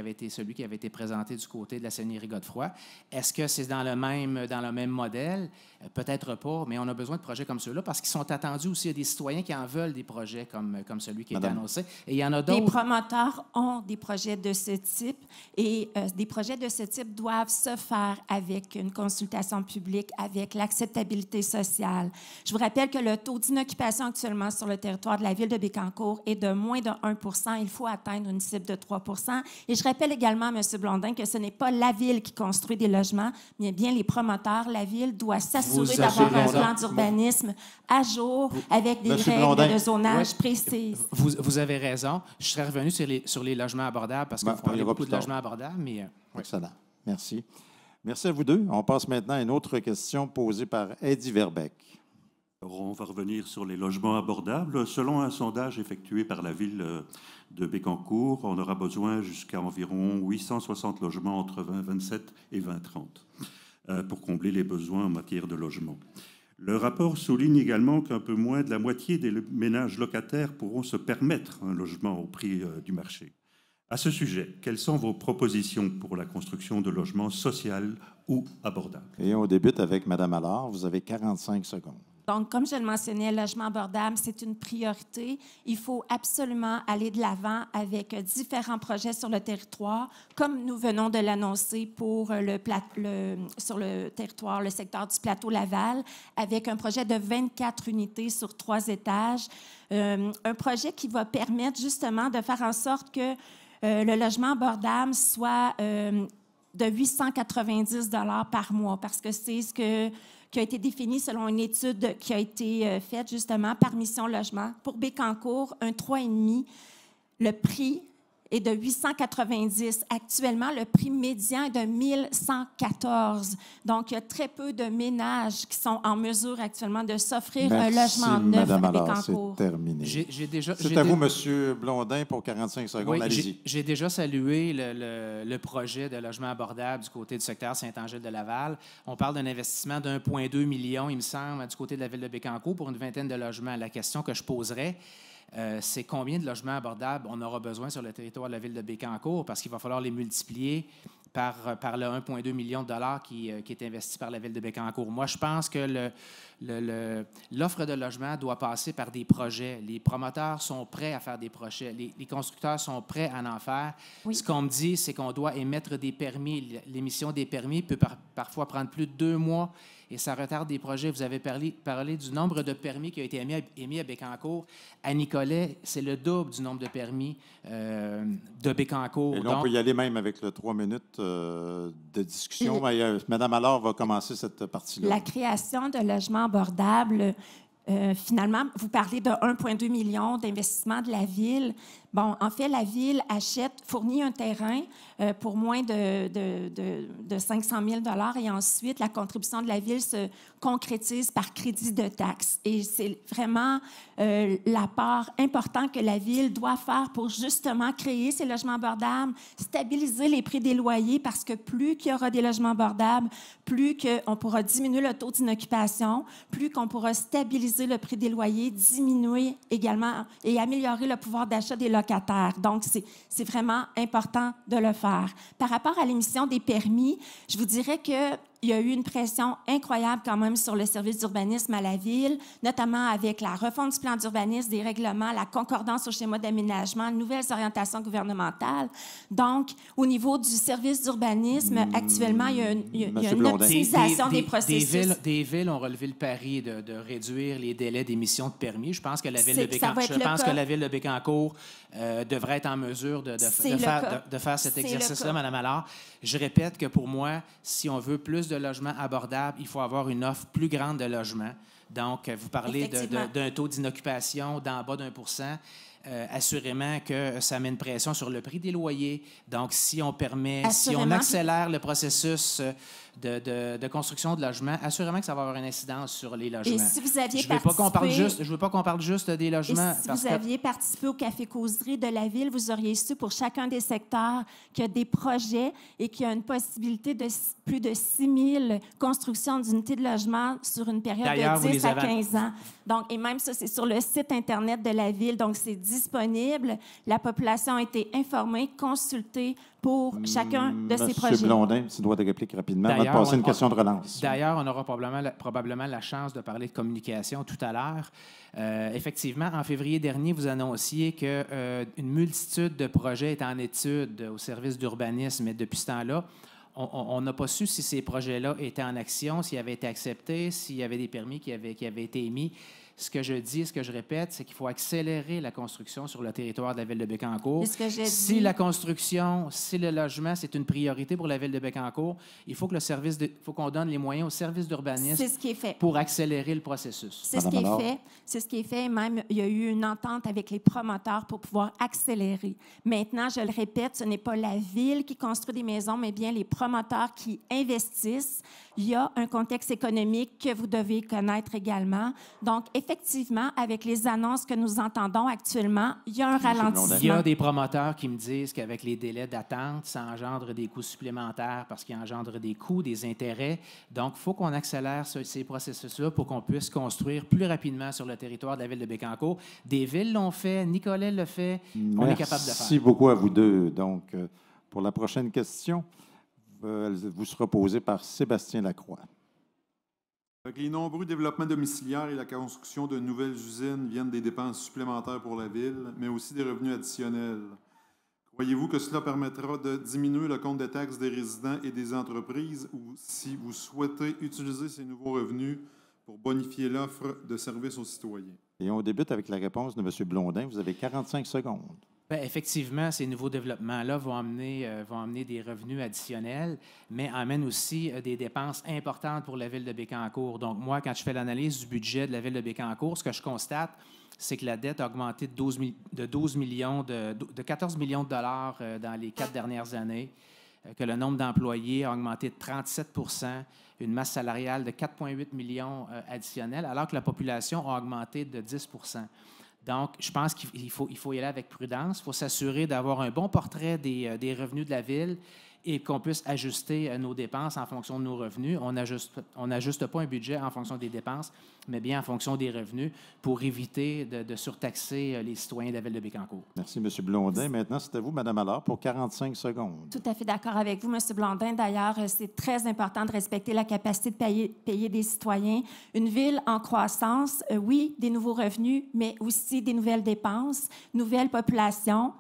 avait été présenté du côté de la Seigneurie-Godefroy. Est-ce que c'est dans le même modèle? Peut-être pas, mais on a besoin de projets comme ceux-là parce qu'ils sont attendus aussi. Il y a des citoyens qui en veulent des projets comme celui qui a été annoncé. Et il y en a d'autres. Les promoteurs ont des projets de ce type et des projets de ce type doivent se faire avec une consultation publique, avec l'acceptabilité sociale. Je vous rappelle que le taux d'inoccupation actuellement sur le territoire de la ville de Bécancour est de moins de 1 %. Il faut atteindre une cible de 3 %. Et je rappelle également, M. Blondin, que ce n'est pas la ville qui construit des logements, mais bien les promoteurs. La ville doit s'assurer d'avoir un plan d'urbanisme à jour avec des règles de zonage précises. Vous avez raison. Je serais revenu sur les logements abordables parce que vous parlez beaucoup de logements abordables. Mais, Excellent. Merci. Merci à vous deux. On passe maintenant à une autre question posée par Eddie Verbeck. Alors, on va revenir sur les logements abordables. Selon un sondage effectué par la ville de Bécancour, on aura besoin jusqu'à environ 860 logements entre 2027 et 2030 pour combler les besoins en matière de logement. Le rapport souligne également qu'un peu moins de la moitié des ménages locataires pourront se permettre un logement au prix du marché. À ce sujet, quelles sont vos propositions pour la construction de logements sociaux ou abordables? Et on débute avec Mme Allard. Vous avez 45 secondes. Donc, comme je le mentionnais, le logement abordable, c'est une priorité. Il faut absolument aller de l'avant avec différents projets sur le territoire, comme nous venons de l'annoncer pour sur le territoire, le secteur du plateau Laval, avec un projet de 24 unités sur 3 étages. Un projet qui va permettre justement de faire en sorte que le logement abordable soit de 890 $ par mois, parce que c'est ce qui a été défini selon une étude qui a été faite justement par Mission Logement. Pour Bécancour, un 3,5, le prix est de 890. Actuellement, le prix médian est de 1114. Donc, il y a très peu de ménages qui sont en mesure actuellement de s'offrir un logement neuf à Bécancour. C'est terminé. C'est à vous, M. Blondin, pour 45 secondes. Oui, allez-y. J'ai déjà salué le projet de logement abordable du côté du secteur Saint-Angèle-de-Laval. On parle d'un investissement de 1,2 million, il me semble, du côté de la ville de Bécancour pour une vingtaine de logements. La question que je poserais, c'est combien de logements abordables on aura besoin sur le territoire de la ville de Bécancour, parce qu'il va falloir les multiplier par le 1,2 million de dollars qui est investi par la ville de Bécancour. Moi, je pense que l'offre de logement doit passer par des projets. Les promoteurs sont prêts à faire des projets. Les constructeurs sont prêts à en faire. Oui. Ce qu'on me dit, c'est qu'on doit émettre des permis. L'émission des permis peut parfois prendre plus de 2 mois et ça retarde des projets. Vous avez parlé du nombre de permis qui a été émis à Bécancour. À Nicolet, c'est le double du nombre de permis de Bécancour. Et là, on peut y aller même avec le 3 minutes de discussion. Madame Allard va commencer cette partie-là. La création de logements abordables, finalement, vous parlez de 1,2 million d'investissements de la Ville. Bon, en fait, la Ville fournit un terrain pour moins de 500 000 $ et ensuite, la contribution de la Ville se concrétise par crédit de taxe. Et c'est vraiment l'apport important que la Ville doit faire pour justement créer ces logements abordables, stabiliser les prix des loyers, parce que plus qu'il y aura des logements abordables, plus qu'on pourra diminuer le taux d'inoccupation, plus qu'on pourra stabiliser le prix des loyers, diminuer également et améliorer le pouvoir d'achat des locataires. Donc, c'est vraiment important de le faire. Par rapport à l'émission des permis, je vous dirais qu'il y a eu une pression incroyable quand même sur le service d'urbanisme à la Ville, notamment avec la refonte du plan d'urbanisme, des règlements, la concordance au schéma d'aménagement, nouvelles orientations gouvernementales. Donc, au niveau du service d'urbanisme, actuellement, il y a une optimisation des processus. Des villes ont relevé le pari de réduire les délais d'émission de permis. Je pense que la ville de Bécancour devrait être en mesure de faire cet exercice-là, Mme Allard. Je répète que pour moi, si on veut plus de logements abordables, il faut avoir une offre plus grande de logements. Donc, vous parlez d'un taux d'inoccupation d'en bas d'1 %. Assurément que ça met une pression sur le prix des loyers. Donc, si on accélère le processus de construction de logements, assurément que ça va avoir une incidence sur les logements. Et si vous aviez je ne veux pas qu'on parle juste des logements. Et si vous aviez participé au Café Causerie de la Ville, vous auriez su pour chacun des secteurs qu'il y a des projets et qu'il y a une possibilité de plus de 6 000 constructions d'unités de logement sur une période de 10 à 15 ans. Donc, et même ça, c'est sur le site Internet de la Ville. Donc, c'est disponible. La population a été informée, consultée pour chacun de ces projets. Monsieur Blondin, petit droit de réplique rapidement. On va passer une question de relance. D'ailleurs, on aura probablement la chance de parler de communication tout à l'heure. Effectivement, en février dernier, vous annonciez qu'une multitude de projets est en étude au service d'urbanisme. Et depuis ce temps-là, on n'a pas su si ces projets-là étaient en action, s'ils avaient été acceptés, s'il y avait des permis qui avaient été émis. Ce que je dis, ce que je répète, c'est qu'il faut accélérer la construction sur le territoire de la ville de Bécancour. Si la construction, si le logement, c'est une priorité pour la ville de Bécancour, il faut que faut qu'on donne les moyens au service d'urbanisme pour accélérer le processus. C'est ce qui est fait. C'est ce qui est fait. Même, il y a eu une entente avec les promoteurs pour pouvoir accélérer. Maintenant, je le répète, ce n'est pas la ville qui construit des maisons, mais bien les promoteurs qui investissent. Il y a un contexte économique que vous devez connaître également. Donc, effectivement, avec les annonces que nous entendons actuellement, il y a un ralentissement. Il y a des promoteurs qui me disent qu'avec les délais d'attente, ça engendre des coûts supplémentaires parce qu'il engendre des coûts, des intérêts. Donc, il faut qu'on accélère ces processus-là pour qu'on puisse construire plus rapidement sur le territoire de la ville de Bécancour. Des villes l'ont fait, Nicolet le fait, on est capable de le faire. Merci beaucoup à vous deux. Donc, pour la prochaine question, elle vous sera posée par Sébastien Lacroix. Avec les nombreux développements domiciliaires et la construction de nouvelles usines viennent des dépenses supplémentaires pour la Ville, mais aussi des revenus additionnels. Croyez-vous que cela permettra de diminuer le compte de taxes des résidents et des entreprises ou si vous souhaitez utiliser ces nouveaux revenus pour bonifier l'offre de services aux citoyens? Et on débute avec la réponse de M. Blondin. Vous avez 45 secondes. Bien, effectivement, ces nouveaux développements-là vont amener des revenus additionnels, mais amènent aussi des dépenses importantes pour la ville de Bécancour. Donc, moi, quand je fais l'analyse du budget de la ville de Bécancour, ce que je constate, c'est que la dette a augmenté de 14 millions de dollars dans les 4 dernières années, que le nombre d'employés a augmenté de 37 %, une masse salariale de 4,8 millions additionnels, alors que la population a augmenté de 10 %. Donc, je pense qu'il faut y aller avec prudence. Il faut s'assurer d'avoir un bon portrait des revenus de la ville et qu'on puisse ajuster nos dépenses en fonction de nos revenus. On n'ajuste pas un budget en fonction des dépenses, mais bien en fonction des revenus pour éviter de surtaxer les citoyens de la ville de Bécancour. Merci, M. Blondin. Maintenant, c'est à vous, Mme Allard, pour 45 secondes. Tout à fait d'accord avec vous, M. Blondin. D'ailleurs, c'est très important de respecter la capacité de payer des citoyens. Une ville en croissance, oui, des nouveaux revenus, mais aussi des nouvelles dépenses, nouvelles populations,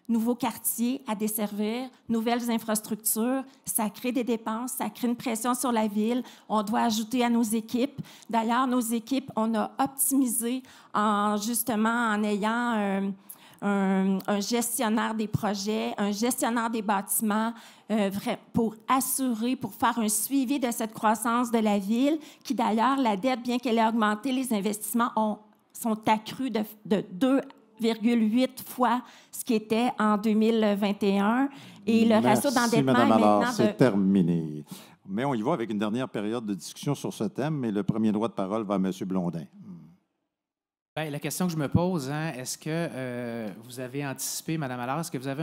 nouveaux quartiers à desservir, nouvelles infrastructures. Ça crée des dépenses, ça crée une pression sur la ville. On doit ajouter à nos équipes. D'ailleurs, nos équipes, on a optimisé justement en ayant un gestionnaire des projets, un gestionnaire des bâtiments pour assurer, pour faire un suivi de cette croissance de la ville, qui d'ailleurs, la dette, bien qu'elle ait augmenté, les investissements sont accrus de 2,8 fois ce qui était en 2021. Et le ratio d'endettement est maintenant c'est terminé. Mais on y va avec une dernière période de discussion sur ce thème, et le premier droit de parole va à M. Blondin. Bien, la question que je me pose, est-ce que vous avez anticipé, Mme Allard, est-ce que vous avez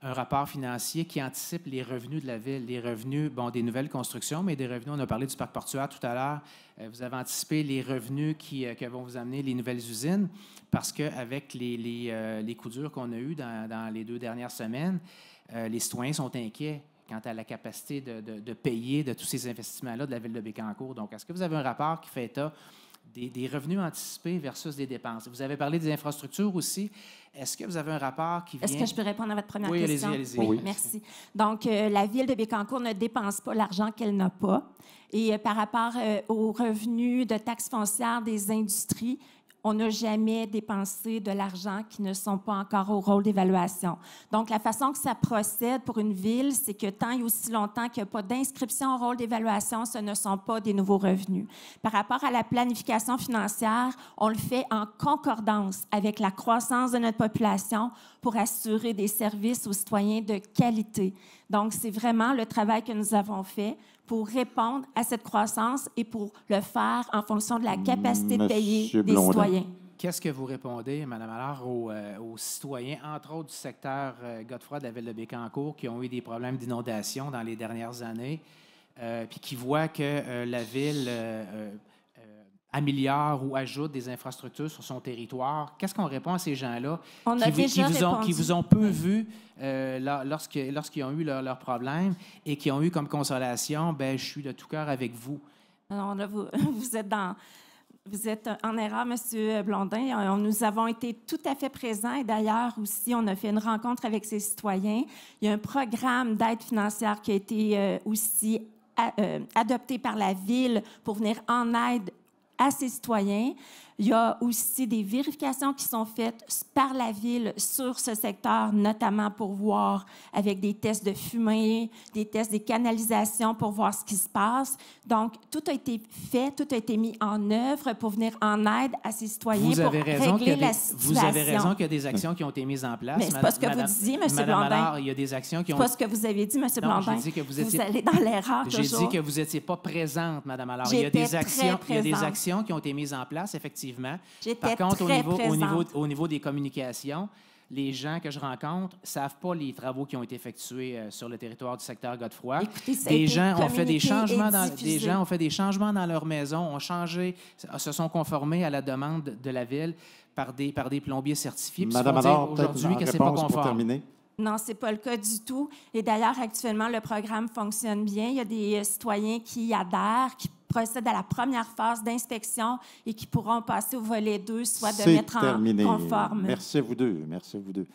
un rapport financier qui anticipe les revenus de la ville, les revenus, des nouvelles constructions, mais des revenus, on a parlé du parc portuaire tout à l'heure, vous avez anticipé les revenus que vont vous amener les nouvelles usines, parce qu'avec les coups durs qu'on a eus dans les 2 dernières semaines, les citoyens sont inquiets quant à la capacité de payer de tous ces investissements-là de la ville de Bécancour. Donc, est-ce que vous avez un rapport qui fait état des revenus anticipés versus des dépenses? Vous avez parlé des infrastructures aussi. Est-ce que vous avez un rapport qui vient... Est-ce que je peux répondre à votre première question? Oui, allez-y. Oui, merci. Donc, la ville de Bécancour ne dépense pas l'argent qu'elle n'a pas. Et par rapport aux revenus de taxes foncières des industries, on n'a jamais dépensé de l'argent qui ne sont pas encore au rôle d'évaluation. Donc, la façon que ça procède pour une ville, c'est que tant et aussi longtemps qu'il n'y a pas d'inscription au rôle d'évaluation, ce ne sont pas des nouveaux revenus. Par rapport à la planification financière, on le fait en concordance avec la croissance de notre population pour assurer des services aux citoyens de qualité. Donc, c'est vraiment le travail que nous avons fait pour répondre à cette croissance et pour le faire en fonction de la capacité de payer des citoyens. Qu'est-ce que vous répondez, Mme Allard, aux citoyens, entre autres du secteur Godefroy de la ville de Bécancour, qui ont eu des problèmes d'inondation dans les dernières années, puis qui voient que la ville améliore ou ajoute des infrastructures sur son territoire? Qu'est-ce qu'on répond à ces gens-là qui vous ont peu vu lorsqu'ils ont eu leurs problèmes et qui ont eu comme consolation, je suis de tout cœur avec vous? Alors là, vous êtes en erreur, M. Blondin. Nous avons été tout à fait présents et d'ailleurs aussi, on a fait une rencontre avec ces citoyens. Il y a un programme d'aide financière qui a été aussi adopté par la Ville pour venir en aide à ses citoyens. Il y a aussi des vérifications qui sont faites par la Ville sur ce secteur, notamment pour voir avec des tests de fumée, des tests des canalisations pour voir ce qui se passe. Donc, tout a été fait, tout a été mis en œuvre pour venir en aide à ces citoyens pour régler la situation. Vous avez raison qu'il y a des actions qui ont été mises en place. Mais c'est pas ce que vous disiez, M. Blondin. Allard, il y a des actions qui ont... C'est pas ce que vous avez dit, M. Blondin. J'ai dit que vous allez dans l'erreur toujours. J'ai dit que vous n'étiez pas présente, Mme Allard. Il y a des actions qui ont été mises en place, effectivement. Par contre, au niveau des communications, les gens que je rencontre ne savent pas les travaux qui ont été effectués sur le territoire du secteur Godefroy. Écoutez, des gens ont fait des changements dans leur maison, se sont conformés à la demande de la Ville par des plombiers certifiés. Madame Allard, aujourd'hui que c'est pas conforme. Non, ce n'est pas le cas du tout. Et d'ailleurs, actuellement, le programme fonctionne bien. Il y a des citoyens qui y adhèrent, qui procèdent à la première phase d'inspection et qui pourront passer au volet 2, soit de mettre en conforme. Merci à vous deux. Merci à vous deux.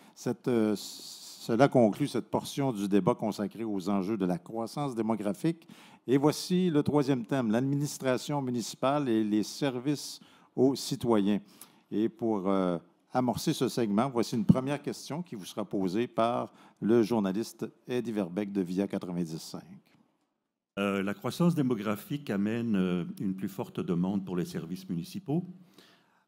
Cela conclut cette portion du débat consacré aux enjeux de la croissance démographique. Et voici le troisième thème, l'administration municipale et les services aux citoyens. Et pour amorcer ce segment, voici une première question qui vous sera posée par le journaliste Eddie Verbeek de VIA 90.5. La croissance démographique amène une plus forte demande pour les services municipaux,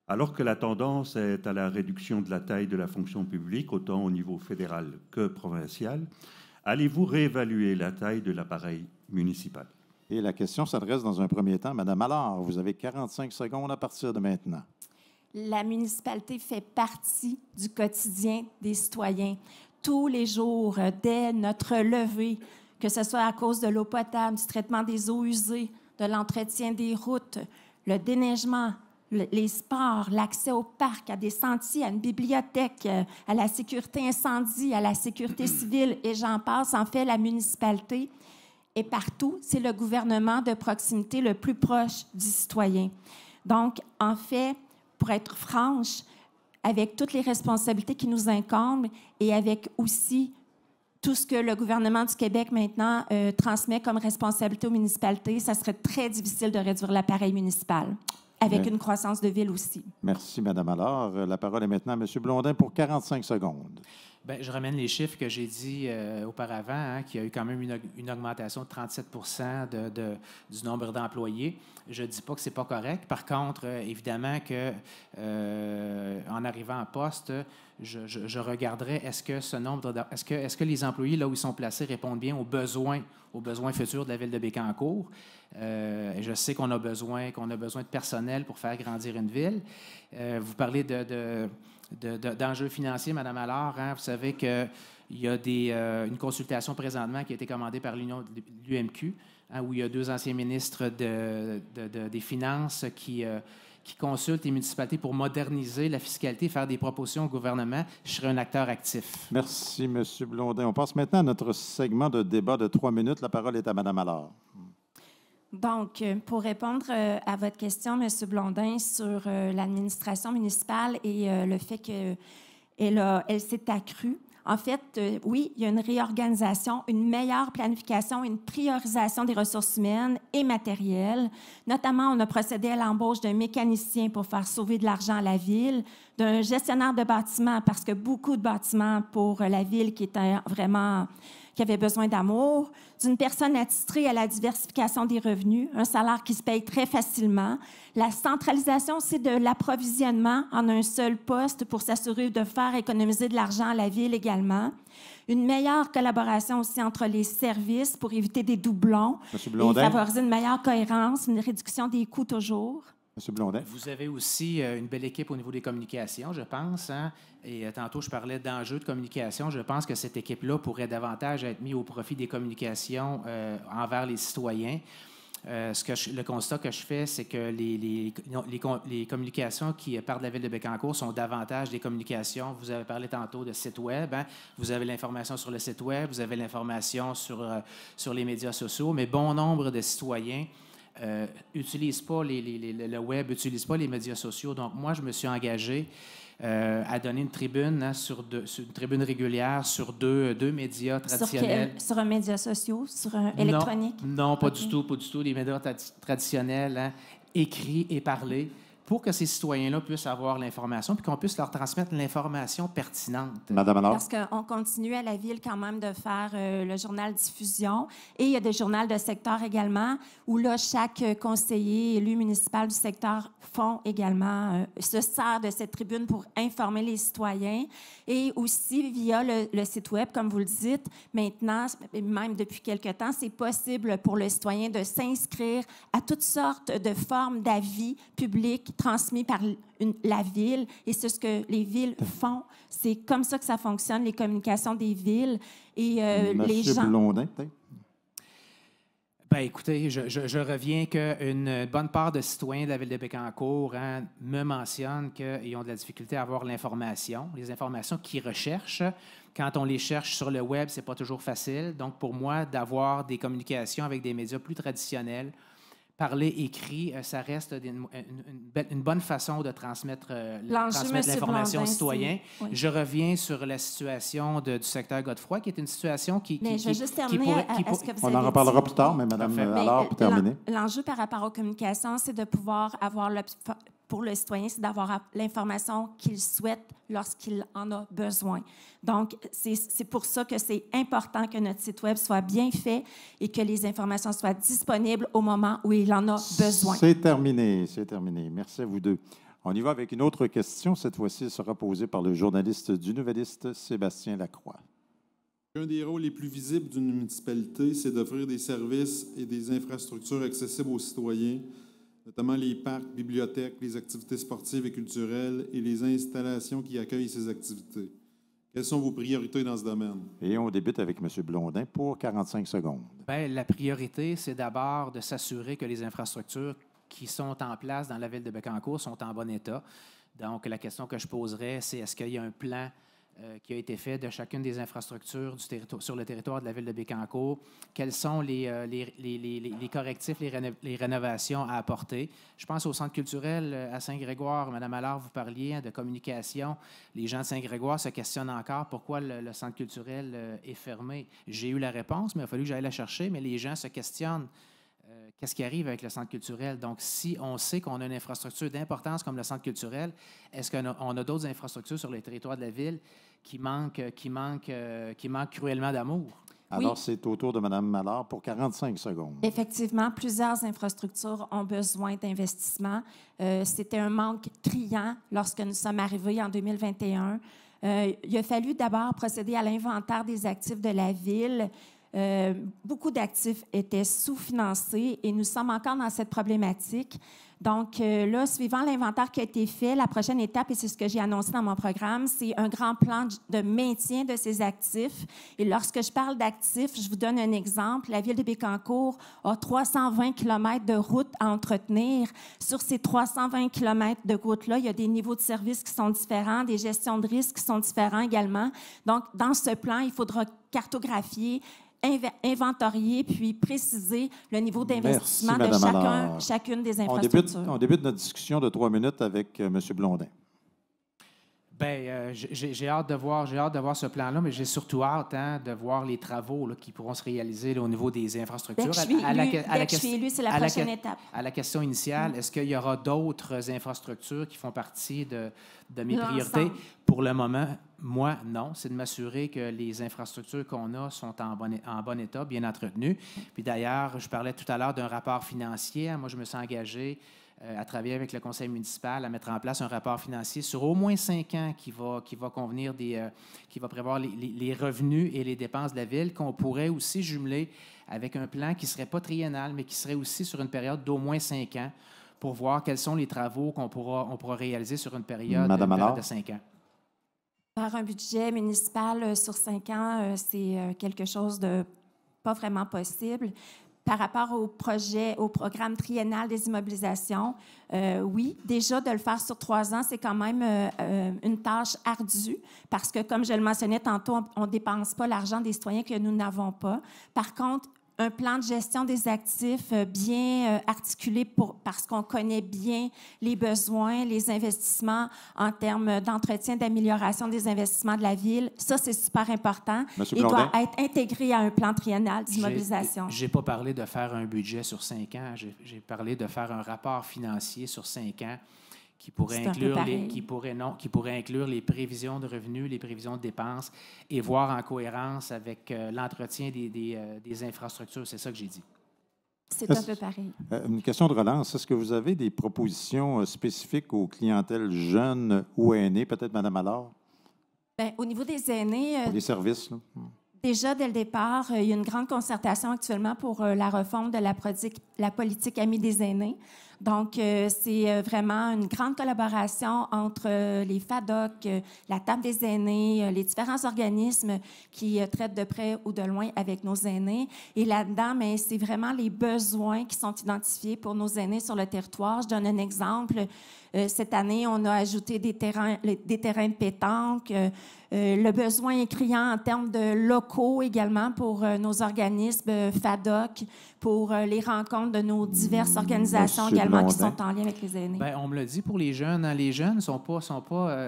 alors que la tendance est à la réduction de la taille de la fonction publique, autant au niveau fédéral que provincial. Allez-vous réévaluer la taille de l'appareil municipal? Et la question s'adresse dans un premier temps à Mme Allard. Vous avez 45 secondes à partir de maintenant. La municipalité fait partie du quotidien des citoyens. tous les jours, dès notre lever, que ce soit à cause de l'eau potable, du traitement des eaux usées, de l'entretien des routes, le déneigement, les sports, l'accès au parc, à des sentiers, à une bibliothèque, à la sécurité incendie, à la sécurité civile, et j'en passe. En fait, la municipalité est partout. C'est le gouvernement de proximité le plus proche du citoyen. Donc, en fait, pour être franche, avec toutes les responsabilités qui nous incombent et avec aussi tout ce que le gouvernement du Québec maintenant transmet comme responsabilité aux municipalités, ça serait très difficile de réduire l'appareil municipal, avec une croissance de ville aussi. Merci, Mme Allard. La parole est maintenant à M. Blondin pour 45 secondes. Bien, je ramène les chiffres que j'ai dit auparavant, hein, qu'il y a eu quand même une augmentation de 37 du nombre d'employés. Je ne dis pas que ce n'est pas correct. Par contre, évidemment que en arrivant en poste, je regarderai est-ce que les employés, là où ils sont placés, répondent bien aux besoins futurs de la ville de Bécancour. Je sais qu'on a besoin de personnel pour faire grandir une ville. Vous parlez d'enjeux financiers, Mme Allard. Hein? Vous savez qu'il y a une consultation présentement qui a été commandée par l'UMQ, hein, où il y a 2 anciens ministres des Finances qui consultent les municipalités pour moderniser la fiscalité, faire des propositions au gouvernement. Je serai un acteur actif. Merci, M. Blondin. On passe maintenant à notre segment de débat de 3 minutes. La parole est à Mme Allard. Donc, pour répondre à votre question, M. Blondin, sur l'administration municipale et le fait qu'elle s'est accrue, en fait, oui, il y a une réorganisation, une meilleure planification, une priorisation des ressources humaines et matérielles. Notamment, on a procédé à l'embauche d'un mécanicien pour faire sauver de l'argent à la ville, d'un gestionnaire de bâtiments, parce que beaucoup de bâtiments pour la ville qui avait besoin d'amour, d'une personne attitrée à la diversification des revenus, un salaire qui se paye très facilement, la centralisation aussi de l'approvisionnement en un seul poste pour s'assurer de faire économiser de l'argent à la ville également, une meilleure collaboration aussi entre les services pour éviter des doublons et favoriser une meilleure cohérence, une réduction des coûts toujours. M. Blondin. Vous avez aussi une belle équipe au niveau des communications, je pense. Hein? Et tantôt, je parlais d'enjeux de communication. Je pense que cette équipe-là pourrait davantage être mise au profit des communications envers les citoyens. Le constat que je fais, c'est que les communications qui partent de la ville de Bécancour sont davantage des communications. Vous avez parlé tantôt de site Web. Hein? Vous avez l'information sur le site Web, vous avez l'information sur les médias sociaux, mais bon nombre de citoyens n'utilisent pas le Web, n'utilisent pas les médias sociaux. Donc, moi, je me suis engagé à donner une tribune, hein, une tribune régulière sur deux médias traditionnels. Sur un média social, sur un électronique? Non, pas du tout. Les médias traditionnels, hein, écrits et parlés, pour que ces citoyens-là puissent avoir l'information puis qu'on puisse leur transmettre l'information pertinente. Madame Allard. Parce qu'on continue à la ville quand même de faire le journal diffusion et il y a des journaux de secteur également où là, chaque conseiller élu municipal du secteur se sert de cette tribune pour informer les citoyens et aussi via le site Web, comme vous le dites. Maintenant, même depuis quelque temps, c'est possible pour le citoyen de s'inscrire à toutes sortes de formes d'avis publics transmis par la ville, et c'est ce que les villes font. C'est comme ça que ça fonctionne, les communications des villes. Et les gens... Blondin, peut-être? Bien, écoutez, je reviens qu'une bonne part de citoyens de la ville de Bécancour, hein, me mentionnent qu'ils ont de la difficulté à avoir l'information, les informations qu'ils recherchent. Quand on les cherche sur le Web, c'est pas toujours facile. Donc, pour moi, d'avoir des communications avec des médias plus traditionnels, parler écrit, ça reste une bonne façon de transmettre l'information aux citoyens. Oui. Je reviens sur la situation du secteur Godefroy, qui est une situation qui... Mais je vais juste terminer à ce que vous avez dit. On en reparlera plus tard, mais Mme Allard, pour terminer. L'enjeu par rapport aux communications, c'est de pouvoir avoir... Pour le citoyen, c'est d'avoir l'information qu'il souhaite lorsqu'il en a besoin. Donc, c'est pour ça que c'est important que notre site Web soit bien fait et que les informations soient disponibles au moment où il en a besoin. C'est terminé. Merci à vous deux. On y va avec une autre question. Cette fois-ci, elle sera posée par le journaliste du Nouvelliste, Sébastien Lacroix. Un des rôles les plus visibles d'une municipalité, c'est d'offrir des services et des infrastructures accessibles aux citoyens, notamment les parcs, bibliothèques, les activités sportives et culturelles et les installations qui accueillent ces activités. Quelles sont vos priorités dans ce domaine? Et on débute avec M. Blondin pour 45 secondes. Bien, la priorité, c'est d'abord de s'assurer que les infrastructures qui sont en place dans la ville de Bécancour sont en bon état. Donc, la question que je poserais, c'est est-ce qu'il y a un plan qui a été fait de chacune des infrastructures sur le territoire de la ville de Bécancour? Quels sont les correctifs, les rénovations à apporter? Je pense au centre culturel à Saint-Grégoire. Madame Allard, vous parliez de communication. Les gens de Saint-Grégoire se questionnent encore pourquoi le centre culturel est fermé. J'ai eu la réponse, mais il a fallu que j'aille la chercher, mais les gens se questionnent. Qu'est-ce qui arrive avec le centre culturel? Donc, si on sait qu'on a une infrastructure d'importance comme le centre culturel, est-ce qu'on a d'autres infrastructures sur le territoire de la ville qui manquent cruellement d'amour? Alors, Oui. c'est au tour de Mme Allard pour 45 secondes. Effectivement, plusieurs infrastructures ont besoin d'investissement. C'était un manque criant lorsque nous sommes arrivés en 2021. Il a fallu d'abord procéder à l'inventaire des actifs de la ville. Beaucoup d'actifs étaient sous-financés et nous sommes encore dans cette problématique. Donc là, suivant l'inventaire qui a été fait, la prochaine étape, et c'est ce que j'ai annoncé dans mon programme, c'est un grand plan de maintien de ces actifs. Et lorsque je parle d'actifs, je vous donne un exemple. La ville de Bécancour a 320 km de routes à entretenir. Sur ces 320 km de routes-là, il y a des niveaux de service qui sont différents, des gestions de risques qui sont différents également. Donc, dans ce plan, il faudra cartographier, inventorier puis préciser le niveau d'investissement de chacune des infrastructures. On débute notre discussion de 3 minutes avec M. Blondin. Bien, j'ai hâte de voir ce plan-là, mais j'ai surtout hâte de voir les travaux là, qui pourront se réaliser là, au niveau des infrastructures. Dès que je suis élu, c'est la prochaine étape. À la question initiale, est-ce qu'il y aura d'autres infrastructures qui font partie de mes priorités? Pour le moment, moi, non. C'est de m'assurer que les infrastructures qu'on a sont en bon état, bien entretenues. Puis d'ailleurs, je parlais tout à l'heure d'un rapport financier. Moi, je me suis engagé à travailler avec le conseil municipal à mettre en place un rapport financier sur au moins 5 ans qui va convenir qui va prévoir les revenus et les dépenses de la ville, qu'on pourrait aussi jumeler avec un plan qui ne serait pas triennal, mais qui serait aussi sur une période d'au moins 5 ans pour voir quels sont les travaux qu'on pourra réaliser sur une période de 5 ans. Faire un budget municipal sur 5 ans, c'est quelque chose de pas vraiment possible. Par rapport au programme triennal des immobilisations, oui, déjà de le faire sur 3 ans, c'est quand même une tâche ardue parce que, comme je le mentionnais tantôt, on ne dépense pas l'argent des citoyens que nous n'avons pas. Par contre, un plan de gestion des actifs bien articulé parce qu'on connaît bien les besoins, les investissements en termes d'entretien, d'amélioration des investissements de la ville. Ça, c'est super important. Il doit être intégré à un plan triennal d'immobilisation. Je n'ai pas parlé de faire un budget sur 5 ans. J'ai parlé de faire un rapport financier sur 5 ans qui pourrait inclure les prévisions de revenus, les prévisions de dépenses et voir en cohérence avec l'entretien des infrastructures. C'est ça que j'ai dit. C'est un peu pareil. Une question de relance. Est-ce que vous avez des propositions spécifiques aux clientèles jeunes ou aînées, peut-être Mme Allard? Bien, au niveau des aînés... Pour les services, là. Déjà, dès le départ, il y a une grande concertation actuellement pour la refonte de la politique Amis des aînés. Donc, c'est vraiment une grande collaboration entre les FADOC, la Table des aînés, les différents organismes qui traitent de près ou de loin avec nos aînés. Et là-dedans, c'est vraiment les besoins qui sont identifiés pour nos aînés sur le territoire. Je donne un exemple. Cette année, on a ajouté des terrains de pétanque. Le besoin est criant en termes de locaux également pour nos organismes FADOC, pour les rencontres de nos diverses organisations également qui sont en lien avec les aînés. Bien, on me le dit pour les jeunes. Hein, les jeunes ne sont pas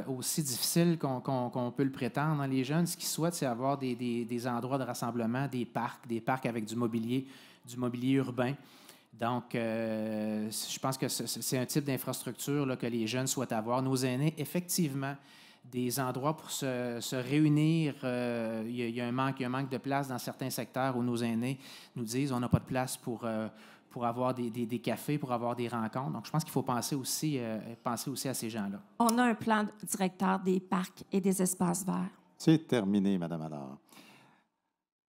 aussi difficiles qu'on peut le prétendre. Hein. Les jeunes, ce qu'ils souhaitent, c'est avoir des endroits de rassemblement, des parcs avec du mobilier urbain. Donc, je pense que c'est un type d'infrastructure là, que les jeunes souhaitent avoir. Nos aînés, effectivement, des endroits pour se réunir. Il y a un manque de place dans certains secteurs où nos aînés nous disent on n'a pas de place pour avoir des cafés, pour avoir des rencontres. Donc, je pense qu'il faut penser aussi à ces gens-là. On a un plan directeur des parcs et des espaces verts. C'est terminé, Mme Allard.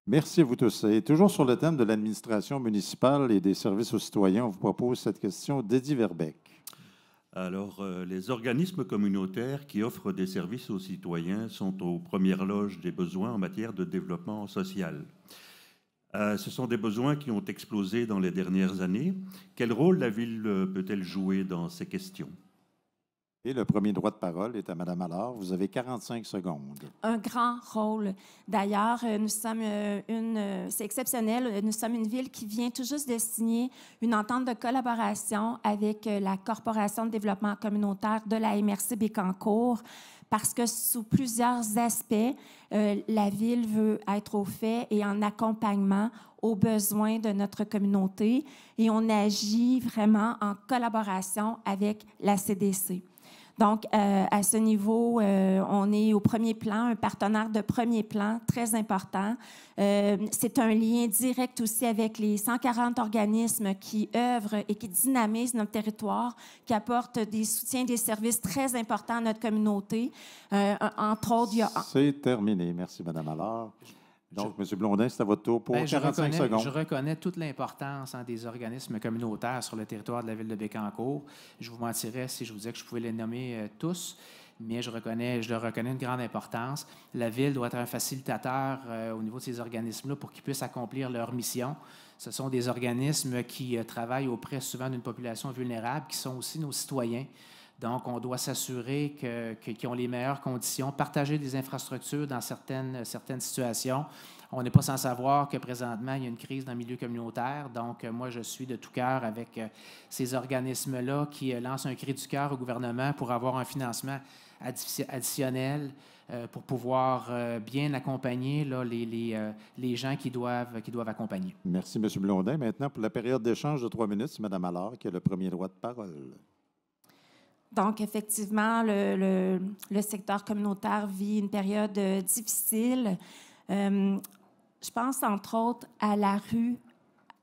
Merci à vous tous. Et toujours sur le thème de l'administration municipale et des services aux citoyens, on vous propose cette question d'Eddie Verbeck. Alors, les organismes communautaires qui offrent des services aux citoyens sont aux premières loges des besoins en matière de développement social. Ce sont des besoins qui ont explosé dans les dernières années. Quel rôle la Ville peut-elle jouer dans ces questions? Et le premier droit de parole est à Mme Allard. Vous avez 45 secondes. Un grand rôle. D'ailleurs, nous sommes c'est exceptionnel. Nous sommes une ville qui vient tout juste de signer une entente de collaboration avec la Corporation de développement communautaire de la MRC Bécancour, parce que sous plusieurs aspects, la ville veut être au fait et en accompagnement aux besoins de notre communauté, et on agit vraiment en collaboration avec la CDC. Donc, à ce niveau, on est au premier plan, un partenaire de premier plan très important. C'est un lien direct aussi avec les 140 organismes qui œuvrent et qui dynamisent notre territoire, qui apportent des soutiens, des services très importants à notre communauté. Entre autres, il y a... C'est terminé. Merci, Mme Allard. Donc, M. Blondin, c'est à votre tour pour 45 secondes. Je reconnais toute l'importance des organismes communautaires sur le territoire de la ville de Bécancour. Je vous mentirais si je vous disais que je pouvais les nommer tous, mais je leur reconnais une grande importance. La ville doit être un facilitateur au niveau de ces organismes-là pour qu'ils puissent accomplir leur mission. Ce sont des organismes qui travaillent auprès souvent d'une population vulnérable, qui sont aussi nos citoyens. Donc, on doit s'assurer qu'ils ont les meilleures conditions, partager des infrastructures dans certaines situations. On n'est pas sans savoir que présentement, il y a une crise dans le milieu communautaire. Donc, moi, je suis de tout cœur avec ces organismes-là qui lancent un cri du cœur au gouvernement pour avoir un financement additionnel pour pouvoir bien accompagner là, les gens qui doivent accompagner. Merci, M. Blondin. Maintenant, pour la période d'échange de 3 minutes, c'est Mme Allard qui a le premier droit de parole. Donc, effectivement, le secteur communautaire vit une période difficile. Je pense, entre autres, à la rue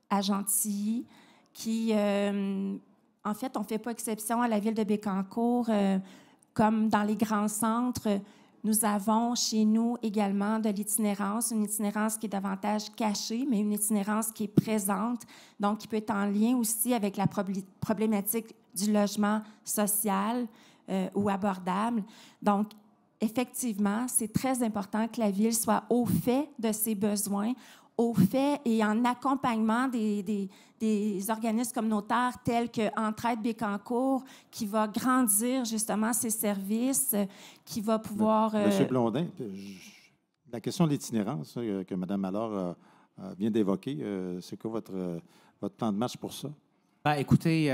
à Gentilly, qui, en fait, on ne fait pas exception à la ville de Bécancour. Comme dans les grands centres, nous avons chez nous également de l'itinérance, une itinérance qui est davantage cachée, mais une itinérance qui est présente, donc qui peut être en lien aussi avec la problématique du logement social ou abordable. Donc, effectivement, c'est très important que la ville soit au fait de ses besoins, au fait et en accompagnement des organismes communautaires tels que Entraide Bécancour, qui va grandir justement ses services, qui va pouvoir... Monsieur Blondin, la question de l'itinérance que Mme Allard vient d'évoquer, c'est quoi votre plan de match pour ça? Ben, écoutez,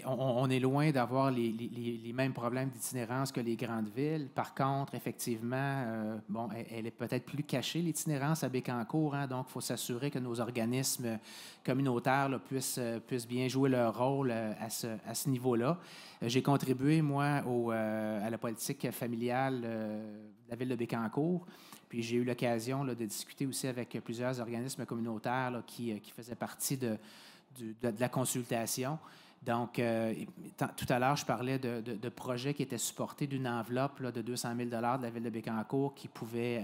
on est loin d'avoir les mêmes problèmes d'itinérance que les grandes villes. Par contre, effectivement, bon, elle est peut-être plus cachée, l'itinérance à Bécancour, hein, donc il faut s'assurer que nos organismes communautaires là, puissent bien jouer leur rôle à ce niveau-là. J'ai contribué, moi, à la politique familiale de la ville de Bécancour. Puis j'ai eu l'occasion de discuter aussi avec plusieurs organismes communautaires là, qui faisaient partie de la consultation. Donc, tout à l'heure, je parlais de projets qui étaient supportés d'une enveloppe là, de 200 000 $ de la ville de Bécancour qui pouvaient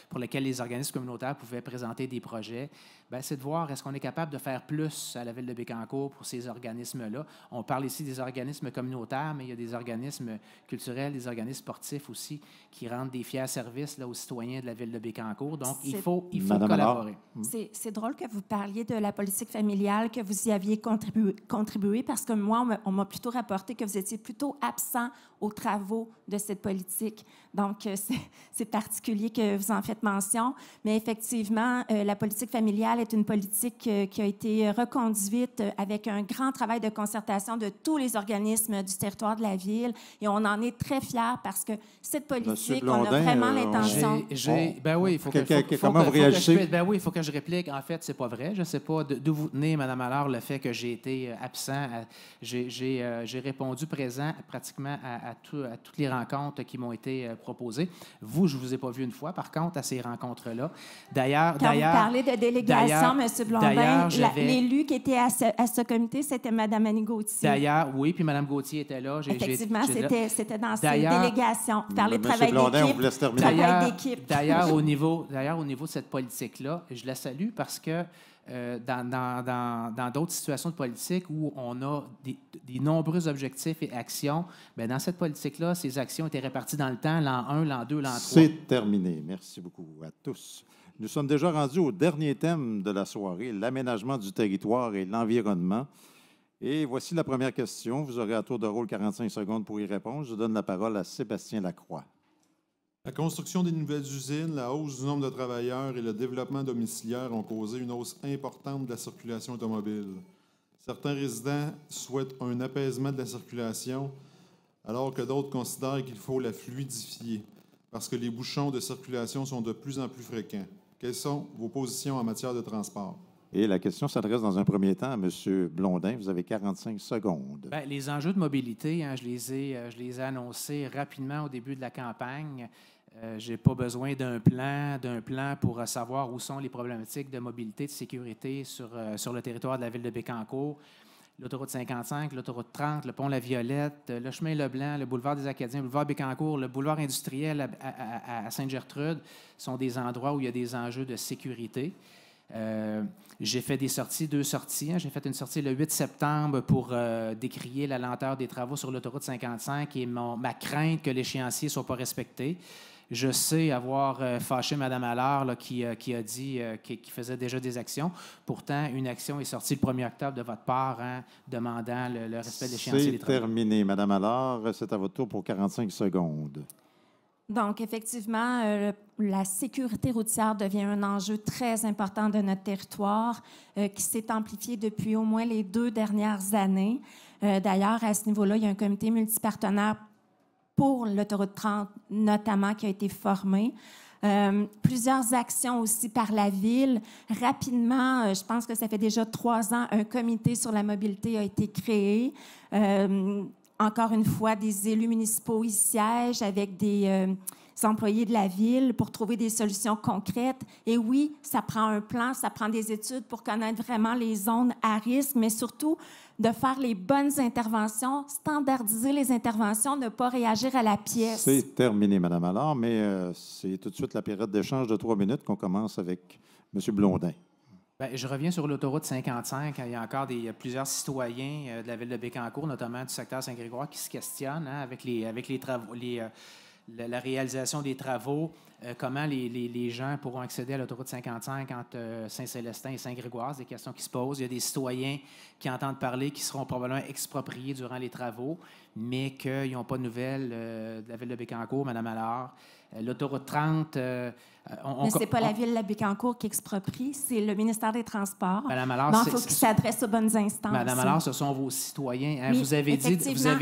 pour lesquels les organismes communautaires pouvaient présenter des projets. Bien, c'est de voir est-ce qu'on est capable de faire plus à la ville de Bécancour pour ces organismes-là. On parle ici des organismes communautaires, mais il y a des organismes culturels, des organismes sportifs aussi qui rendent des fiers services là, aux citoyens de la ville de Bécancour. Donc, il faut collaborer. C'est drôle que vous parliez de la politique familiale, que vous y aviez contribué parce que moi, on m'a plutôt rapporté que vous étiez plutôt absent aux travaux de cette politique. Donc, c'est particulier que vous en faites mention. Mais effectivement, la politique familiale est une politique qui a été reconduite avec un grand travail de concertation de tous les organismes du territoire de la ville. Et on en est très fiers parce que cette politique, on a vraiment l'intention... Ben oui, il faut que je réplique. En fait, c'est pas vrai. Je ne sais pas d'où vous tenez, Mme Allard, le fait que j'ai été absent. J'ai répondu présent pratiquement à toutes les rencontres qui m'ont été proposées. Vous, je ne vous ai pas vu une fois, par contre, à ces rencontres-là. D'ailleurs, quand vous parlez de délégation, M. Blondin, l'élu qui était à ce comité, c'était Mme Annie Gauthier. D'ailleurs, oui, puis Mme Gauthier était là. Effectivement, c'était dans cette délégation. Vous parlez de travail d'équipe. D'ailleurs, au niveau de cette politique-là, je la salue parce que dans d'autres situations de politique où on a des nombreux objectifs et actions, bien, dans cette politique-là, ces actions étaient réparties dans le temps, l'an 1, l'an 2, l'an 3. C'est terminé. Merci beaucoup à tous. Nous sommes déjà rendus au dernier thème de la soirée, l'aménagement du territoire et l'environnement. Et voici la première question. Vous aurez à tour de rôle 45 secondes pour y répondre. Je donne la parole à Sébastien Lacroix. La construction des nouvelles usines, la hausse du nombre de travailleurs et le développement domiciliaire ont causé une hausse importante de la circulation automobile. Certains résidents souhaitent un apaisement de la circulation, alors que d'autres considèrent qu'il faut la fluidifier, parce que les bouchons de circulation sont de plus en plus fréquents. Quelles sont vos positions en matière de transport? Et la question s'adresse dans un premier temps à M. Blondin. Vous avez 45 secondes. Bien, les enjeux de mobilité, je les ai annoncés rapidement au début de la campagne. Je n'ai pas besoin d'un plan pour savoir où sont les problématiques de mobilité, de sécurité sur le territoire de la ville de Bécancour. L'autoroute 55, l'autoroute 30, le pont La Violette, le chemin Leblanc, le boulevard des Acadiens, le boulevard Bécancour, le boulevard industriel à Sainte-Gertrude sont des endroits où il y a des enjeux de sécurité. J'ai fait deux sorties. J'ai fait une sortie le 8 septembre pour décrier la lenteur des travaux sur l'autoroute 55 et ma crainte que l'échéancier ne soit pas respecté. Je sais avoir fâché Mme Allard là, qui a dit qu'il faisait déjà des actions. Pourtant, une action est sortie le 1er octobre de votre part demandant le respect de l'échéancier des travaux. C'est terminé. Mme Allard, c'est à votre tour pour 45 secondes. Donc, effectivement, la sécurité routière devient un enjeu très important de notre territoire qui s'est amplifié depuis au moins les 2 dernières années. D'ailleurs, à ce niveau-là, il y a un comité multipartenaire pour l'autoroute 30, notamment, qui a été formé. Plusieurs actions aussi par la Ville. Rapidement, je pense que ça fait déjà 3 ans, un comité sur la mobilité a été créé. Encore une fois, des élus municipaux y siègent avec des employés de la Ville pour trouver des solutions concrètes. Et oui, ça prend un plan, ça prend des études pour connaître vraiment les zones à risque, mais surtout de faire les bonnes interventions, standardiser les interventions, ne pas réagir à la pièce. C'est terminé, Mme Allard, mais c'est tout de suite la période d'échange de 3 minutes qu'on commence avec M. Blondin. Bien, je reviens sur l'autoroute 55. Il y a encore plusieurs citoyens de la ville de Bécancour, notamment du secteur Saint-Grégoire, qui se questionnent avec les travaux, la réalisation des travaux, comment les gens pourront accéder à l'autoroute 55 entre Saint-Célestin et Saint-Grégoire. C'est des questions qui se posent. Il y a des citoyens qui entendent parler qui seront probablement expropriés durant les travaux, mais qu'ils n'ont pas de nouvelles de la ville de Bécancour, Mme Allard. L'autoroute 30... mais ce n'est pas la ville de Bécancour qui exproprie, c'est le ministère des Transports. Mme Allard, donc, il faut qu'il s'adresse aux bonnes instances. Mme Allard, ce sont vos citoyens. Hein? Oui, vous avez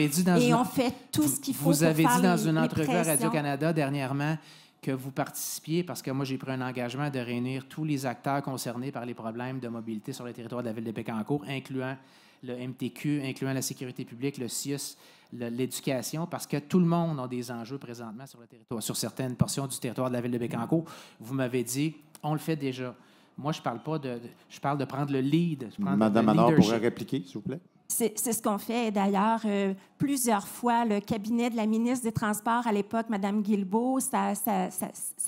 dit dans et on fait tout ce qu'il faut Vous avez pour dit faire dans une entrevue à pressions. Radio-Canada dernièrement que vous participiez, parce que moi, j'ai pris un engagement de réunir tous les acteurs concernés par les problèmes de mobilité sur le territoire de la ville de Bécancour, incluant le MTQ, incluant la sécurité publique, le CIUS, l'éducation, parce que tout le monde a des enjeux présentement sur le territoire, sur certaines portions du territoire de la ville de Bécancour. Vous m'avez dit, on le fait déjà. Moi, je parle de prendre le lead. Mme Allard pourrait répliquer, s'il vous plaît. C'est ce qu'on fait. D'ailleurs, plusieurs fois, le cabinet de la ministre des Transports à l'époque, Mme Guilbeault, sa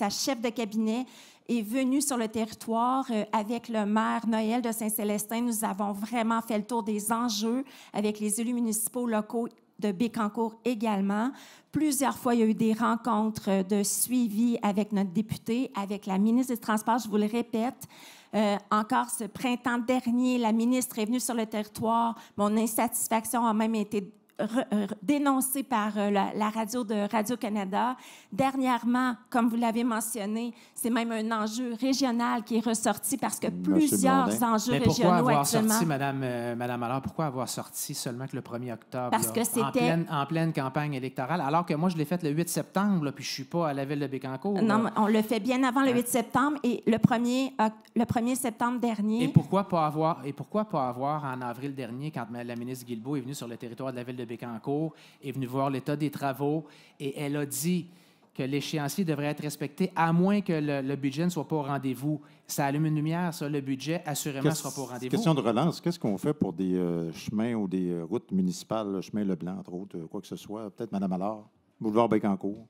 chef de cabinet, est venue sur le territoire avec le maire Noël de Saint-Célestin. Nous avons vraiment fait le tour des enjeux avec les élus municipaux locaux de Bécancour également. Plusieurs fois, il y a eu des rencontres de suivi avec notre député, avec la ministre des Transports, je vous le répète. Encore ce printemps dernier, la ministre est venue sur le territoire. Mon insatisfaction a même été dénoncée par la radio de Radio-Canada. Dernièrement, comme vous l'avez mentionné, c'est même un enjeu régional qui est ressorti parce que plusieurs enjeux régionaux actuellement... Madame Allard, pourquoi avoir sorti seulement que le 1er octobre? Parce que c'était... En pleine campagne électorale, alors que moi, je l'ai fait le 8 septembre, là, puis je ne suis pas à la ville de Bécancour. Non, on le fait bien avant le 8 septembre et le 1er septembre dernier... Et pourquoi pas avoir en avril dernier, quand la ministre Guilbeault est venue sur le territoire de la ville de Bécancour, est venue voir l'état des travaux et elle a dit que l'échéancier devrait être respecté à moins que le budget ne soit pas au rendez-vous. Ça allume une lumière, ça. Le budget, assurément, ne sera pas au rendez-vous. Question de relance. Qu'est-ce qu'on fait pour des chemins ou des routes municipales, le chemin Leblanc, entre autres, quoi que ce soit? Peut-être Mme Allard, boulevard Bécancour.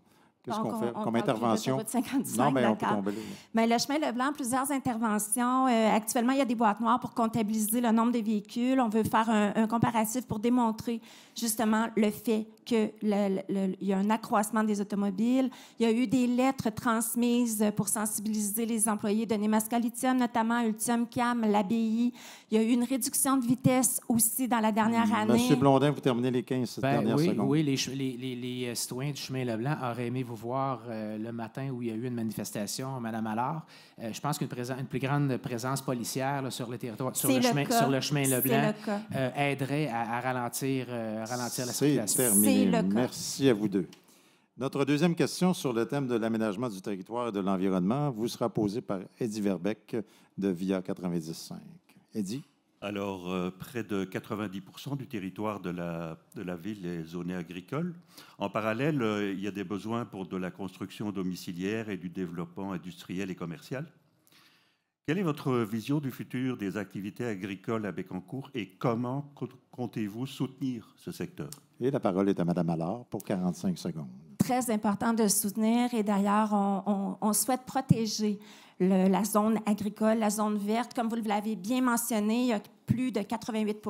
Qu'est-ce Donc, qu'on fait on comme parle plus intervention? de l'autoroute 55, Non, mais on peut d'accord. tomber là. Mais le chemin Leblanc, plusieurs interventions. Actuellement, il y a des boîtes noires pour comptabiliser le nombre de véhicules. On veut faire un comparatif pour démontrer justement le fait qu'il y a un accroissement des automobiles. Il y a eu des lettres transmises pour sensibiliser les employés de Nemaska Lithium, notamment Ultium Cam, l'ABI. Il y a eu une réduction de vitesse aussi dans la dernière année. Monsieur Blondin, vous terminez les 15 dernières secondes. Oui, les citoyens du chemin Leblanc auraient aimé vous voir le matin où il y a eu une manifestation, Mme Allard. Je pense qu'une plus grande présence policière là, sur le territoire, sur le chemin Leblanc, aiderait à ralentir la circulation. C'est terminé. Merci à vous deux. Notre deuxième question sur le thème de l'aménagement du territoire et de l'environnement vous sera posée par Eddie Verbeck de VIA 90.5. Eddie? Alors, près de 90% du territoire de la ville est zoné agricole. En parallèle, il y a des besoins pour de la construction domiciliaire et du développement industriel et commercial. Quelle est votre vision du futur des activités agricoles à Bécancour et comment comptez-vous soutenir ce secteur? Et la parole est à Mme Allard pour 45 secondes. Très important de soutenir et d'ailleurs, on souhaite protéger la zone agricole, la zone verte. Comme vous l'avez bien mentionné, il y a plus de 88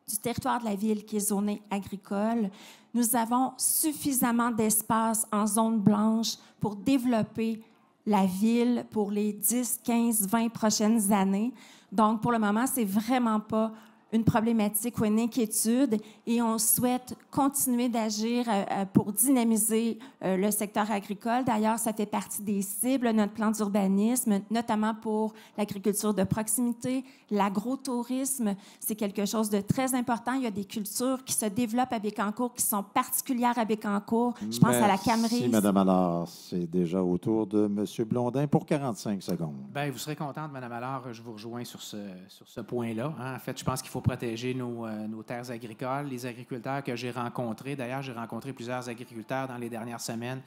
du territoire de la ville qui est zoné agricole. Nous avons suffisamment d'espace en zone blanche pour développer la ville pour les 10, 15, 20 prochaines années. Donc, pour le moment, c'est vraiment pas une problématique ou une inquiétude et on souhaite continuer d'agir pour dynamiser le secteur agricole. D'ailleurs, ça fait partie des cibles, notre plan d'urbanisme, notamment pour l'agriculture de proximité, l'agrotourisme. C'est quelque chose de très important. Il y a des cultures qui se développent à Bécancour qui sont particulières à Bécancour. Je pense à la camerise. Merci, Mme Allard. C'est déjà au tour de M. Blondin pour 45 secondes. Bien, vous serez contente, Mme Allard. Je vous rejoins sur ce point-là. Hein. En fait, je pense qu'il faut protéger nos terres agricoles, les agriculteurs que j'ai rencontrés. D'ailleurs, j'ai rencontré plusieurs agriculteurs dans les dernières semaines.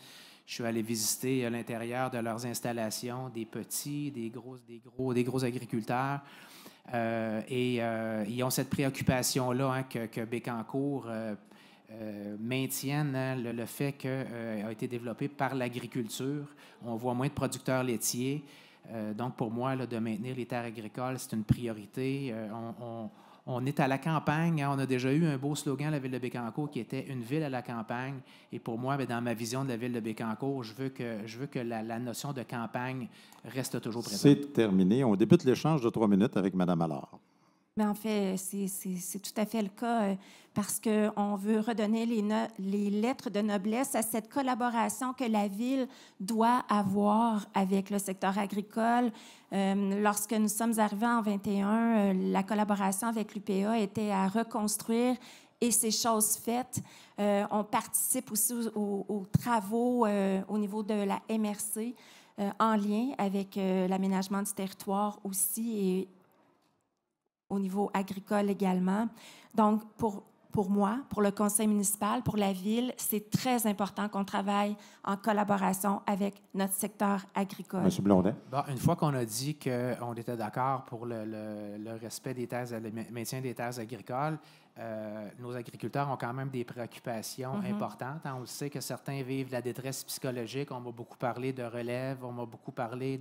Je suis allé visiter l'intérieur de leurs installations, des petits, des gros agriculteurs. Ils ont cette préoccupation-là hein, que Bécancour maintienne hein, le fait qu'il a été développé par l'agriculture. On voit moins de producteurs laitiers. Donc, pour moi, là, de maintenir les terres agricoles, c'est une priorité. On est à la campagne. Hein. On a déjà eu un beau slogan, la ville de Bécancour, qui était « Une ville à la campagne ». Et pour moi, bien, dans ma vision de la ville de Bécancour, je veux que la notion de campagne reste toujours présente. C'est terminé. On débute l'échange de 3 minutes avec Mme Allard. Mais en fait, c'est tout à fait le cas parce qu'on veut redonner les lettres de noblesse à cette collaboration que la Ville doit avoir avec le secteur agricole. Lorsque nous sommes arrivés en 21, la collaboration avec l'UPA était à reconstruire et c'est chose faite. On participe aussi aux travaux au niveau de la MRC en lien avec l'aménagement du territoire aussi et au niveau agricole également. Donc, pour moi, pour le conseil municipal, pour la ville, c'est très important qu'on travaille en collaboration avec notre secteur agricole. M. Blondin. Bon, une fois qu'on a dit qu'on était d'accord pour le respect des terres, le maintien des terres agricoles, nos agriculteurs ont quand même des préoccupations importantes. Hein. On le sait que certains vivent la détresse psychologique. On m'a beaucoup parlé de relève, on m'a beaucoup parlé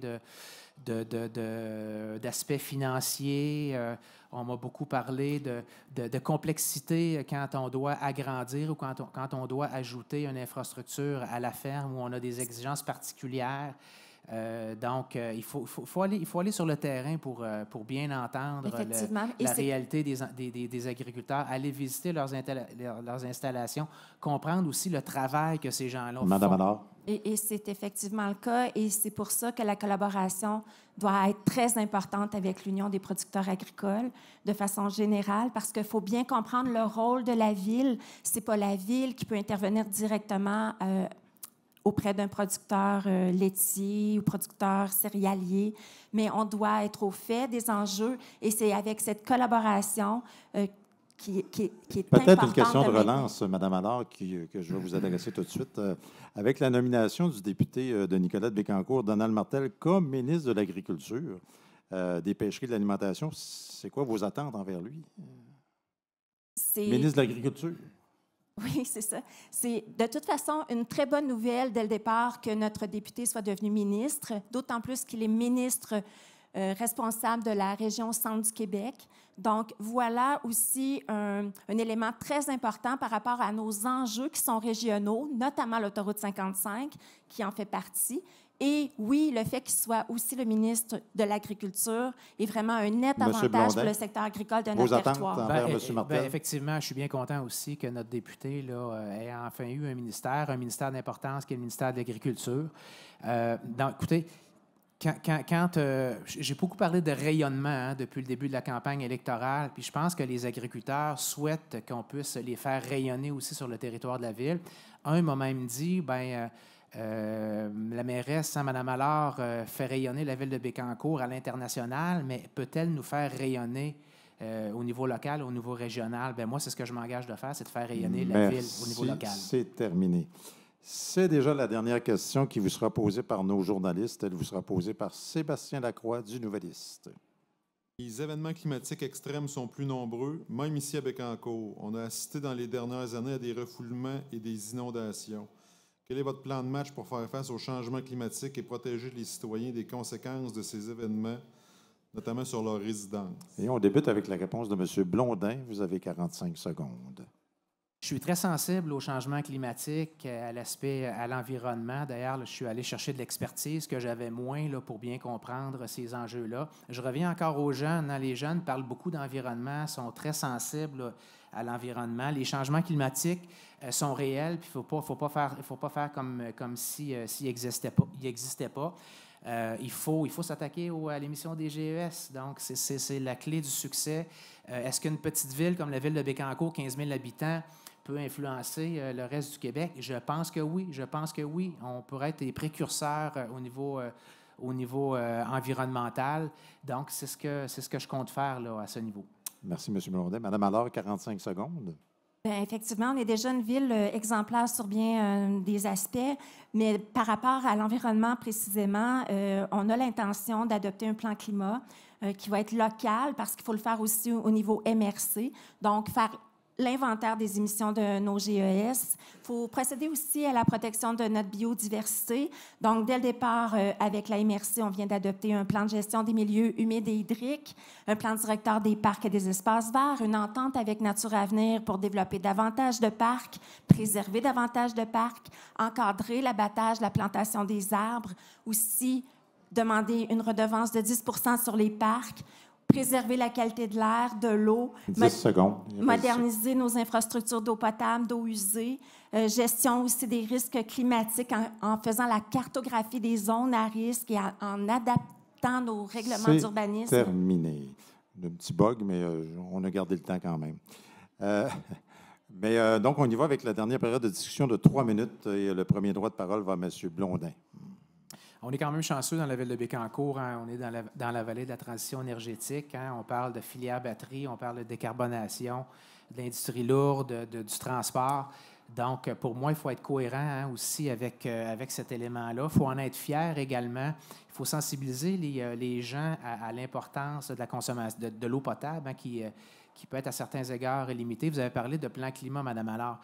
d'aspects financiers. On m'a beaucoup parlé de complexité quand on doit agrandir ou quand on doit ajouter une infrastructure à la ferme où on a des exigences particulières. Donc, il faut aller sur le terrain pour bien entendre la réalité des agriculteurs, aller visiter leurs installations, comprendre aussi le travail que ces gens-là font. Madame Allard. Et c'est effectivement le cas, et c'est pour ça que la collaboration doit être très importante avec l'Union des producteurs agricoles, de façon générale, parce qu'il faut bien comprendre le rôle de la Ville. C'est pas la Ville qui peut intervenir directement auprès d'un producteur laitier ou producteur céréalier, mais on doit être au fait des enjeux, et c'est avec cette collaboration qui est peut-être une question de relance, Mme Allard, que je vais vous adresser tout de suite. Avec la nomination du député de Nicolette Bécancour, Donald Martel, comme ministre de l'Agriculture, des Pêcheries et de l'Alimentation, c'est quoi vos attentes envers lui? Ministre de l'Agriculture. Oui, c'est ça. C'est de toute façon une très bonne nouvelle dès le départ que notre député soit devenu ministre, d'autant plus qu'il est ministre responsable de la région centre du Québec. Donc, voilà aussi un élément très important par rapport à nos enjeux qui sont régionaux, notamment l'autoroute 55, qui en fait partie. Et oui, le fait qu'il soit aussi le ministre de l'Agriculture est vraiment un net avantage pour le secteur agricole de notre territoire. Envers M. Martel? Effectivement, je suis bien content aussi que notre député là, ait enfin eu un ministère d'importance qui est le ministère de l'Agriculture. Donc, écoutez, j'ai beaucoup parlé de rayonnement depuis le début de la campagne électorale, puis je pense que les agriculteurs souhaitent qu'on puisse les faire rayonner aussi sur le territoire de la ville. Un m'a même dit, la mairesse, Mme Allard, fait rayonner la ville de Bécancour à l'international, mais peut-elle nous faire rayonner au niveau local, au niveau régional? Bien, moi, c'est ce que je m'engage de faire, c'est de faire rayonner la ville au niveau local. C'est terminé. C'est déjà la dernière question qui vous sera posée par nos journalistes. Elle vous sera posée par Sébastien Lacroix du Nouvelliste. Les événements climatiques extrêmes sont plus nombreux, même ici à Bécancour. On a assisté dans les dernières années à des refoulements et des inondations. Quel est votre plan de match pour faire face au changement climatique et protéger les citoyens des conséquences de ces événements, notamment sur leur résidence? Et on débute avec la réponse de M. Blondin. Vous avez 45 secondes. Je suis très sensible au changement climatique, à l'aspect, à l'environnement. D'ailleurs, je suis allé chercher de l'expertise que j'avais moins là, pour bien comprendre ces enjeux-là. Je reviens encore aux jeunes. Les jeunes parlent beaucoup d'environnement, sont très sensibles là, à l'environnement. Les changements climatiques sont réels, puis il ne faut pas faire comme s'ils n'existaient pas. Il faut s'attaquer à l'émission des GES. Donc, c'est la clé du succès. Est-ce qu'une petite ville comme la ville de Bécancour, 15 000 habitants, peut influencer le reste du Québec? Je pense que oui. On pourrait être des précurseurs au niveau environnemental. Donc, c'est ce que je compte faire là, à ce niveau. Merci, M. Blondin. Madame Allard, 45 secondes. Bien, effectivement, on est déjà une ville exemplaire sur bien des aspects, mais par rapport à l'environnement précisément, on a l'intention d'adopter un plan climat qui va être local parce qu'il faut le faire aussi au niveau MRC, donc faire l'inventaire des émissions de nos GES. Il faut procéder aussi à la protection de notre biodiversité. Donc, dès le départ, avec la MRC, on vient d'adopter un plan de gestion des milieux humides et hydriques, un plan directeur des parcs et des espaces verts, une entente avec Nature Avenir pour développer davantage de parcs, préserver davantage de parcs, encadrer l'abattage, la plantation des arbres, aussi demander une redevance de 10 % sur les parcs, préserver la qualité de l'air, de l'eau, moderniser nos infrastructures d'eau potable, d'eau usée, gestion aussi des risques climatiques en faisant la cartographie des zones à risque et en adaptant nos règlements d'urbanisme. C'est terminé. Un petit bug, mais on a gardé le temps quand même. Donc, on y va avec la dernière période de discussion de 3 minutes et le premier droit de parole va à M. Blondin. On est quand même chanceux dans la ville de Bécancour. Hein? On est dans la vallée de la transition énergétique. Hein? On parle de filière batterie, on parle de décarbonation, de l'industrie lourde, du transport. Donc, pour moi, il faut être cohérent aussi avec cet élément-là. Il faut en être fier également. Il faut sensibiliser les gens à l'importance de la consommation de l'eau potable, hein, qui peut être à certains égards limitée. Vous avez parlé de plan climat, Mme Allard.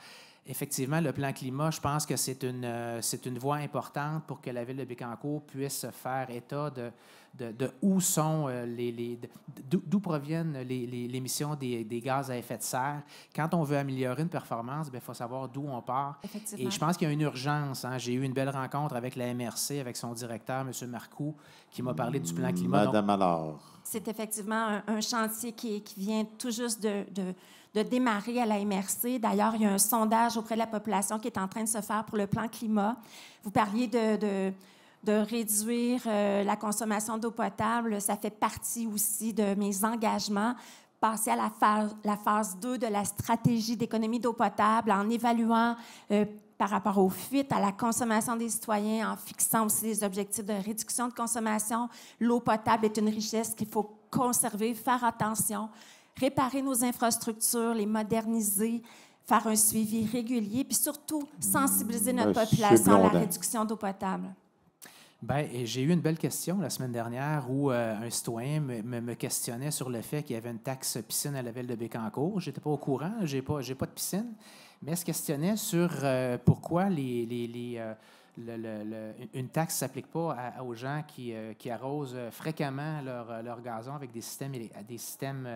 Effectivement, le plan climat, je pense que c'est une voie importante pour que la ville de Bécancour puisse faire état de où sont d'où proviennent les émissions des gaz à effet de serre. Quand on veut améliorer une performance, il faut savoir d'où on part. Et je pense qu'il y a une urgence. Hein. J'ai eu une belle rencontre avec la MRC, avec son directeur, M. Marcoux, qui m'a parlé du plan climat. Madame Allard. C'est effectivement un chantier qui vient tout juste de démarrer à la MRC. D'ailleurs, il y a un sondage auprès de la population qui est en train de se faire pour le plan climat. Vous parliez de réduire la consommation d'eau potable. Ça fait partie aussi de mes engagements. Passer à la phase 2 de la stratégie d'économie d'eau potable en évaluant par rapport au fuites, à la consommation des citoyens, en fixant aussi des objectifs de réduction de consommation. L'eau potable est une richesse qu'il faut conserver, faire attention, réparer nos infrastructures, les moderniser, faire un suivi régulier, puis surtout sensibiliser notre population à la réduction d'eau potable. Bien, j'ai eu une belle question la semaine dernière où un citoyen me questionnait sur le fait qu'il y avait une taxe piscine à la ville de Bécancour. Je n'étais pas au courant, j'ai pas de piscine, mais se questionnait sur pourquoi une taxe ne s'applique pas aux gens qui arrosent fréquemment leur gazon avec des systèmes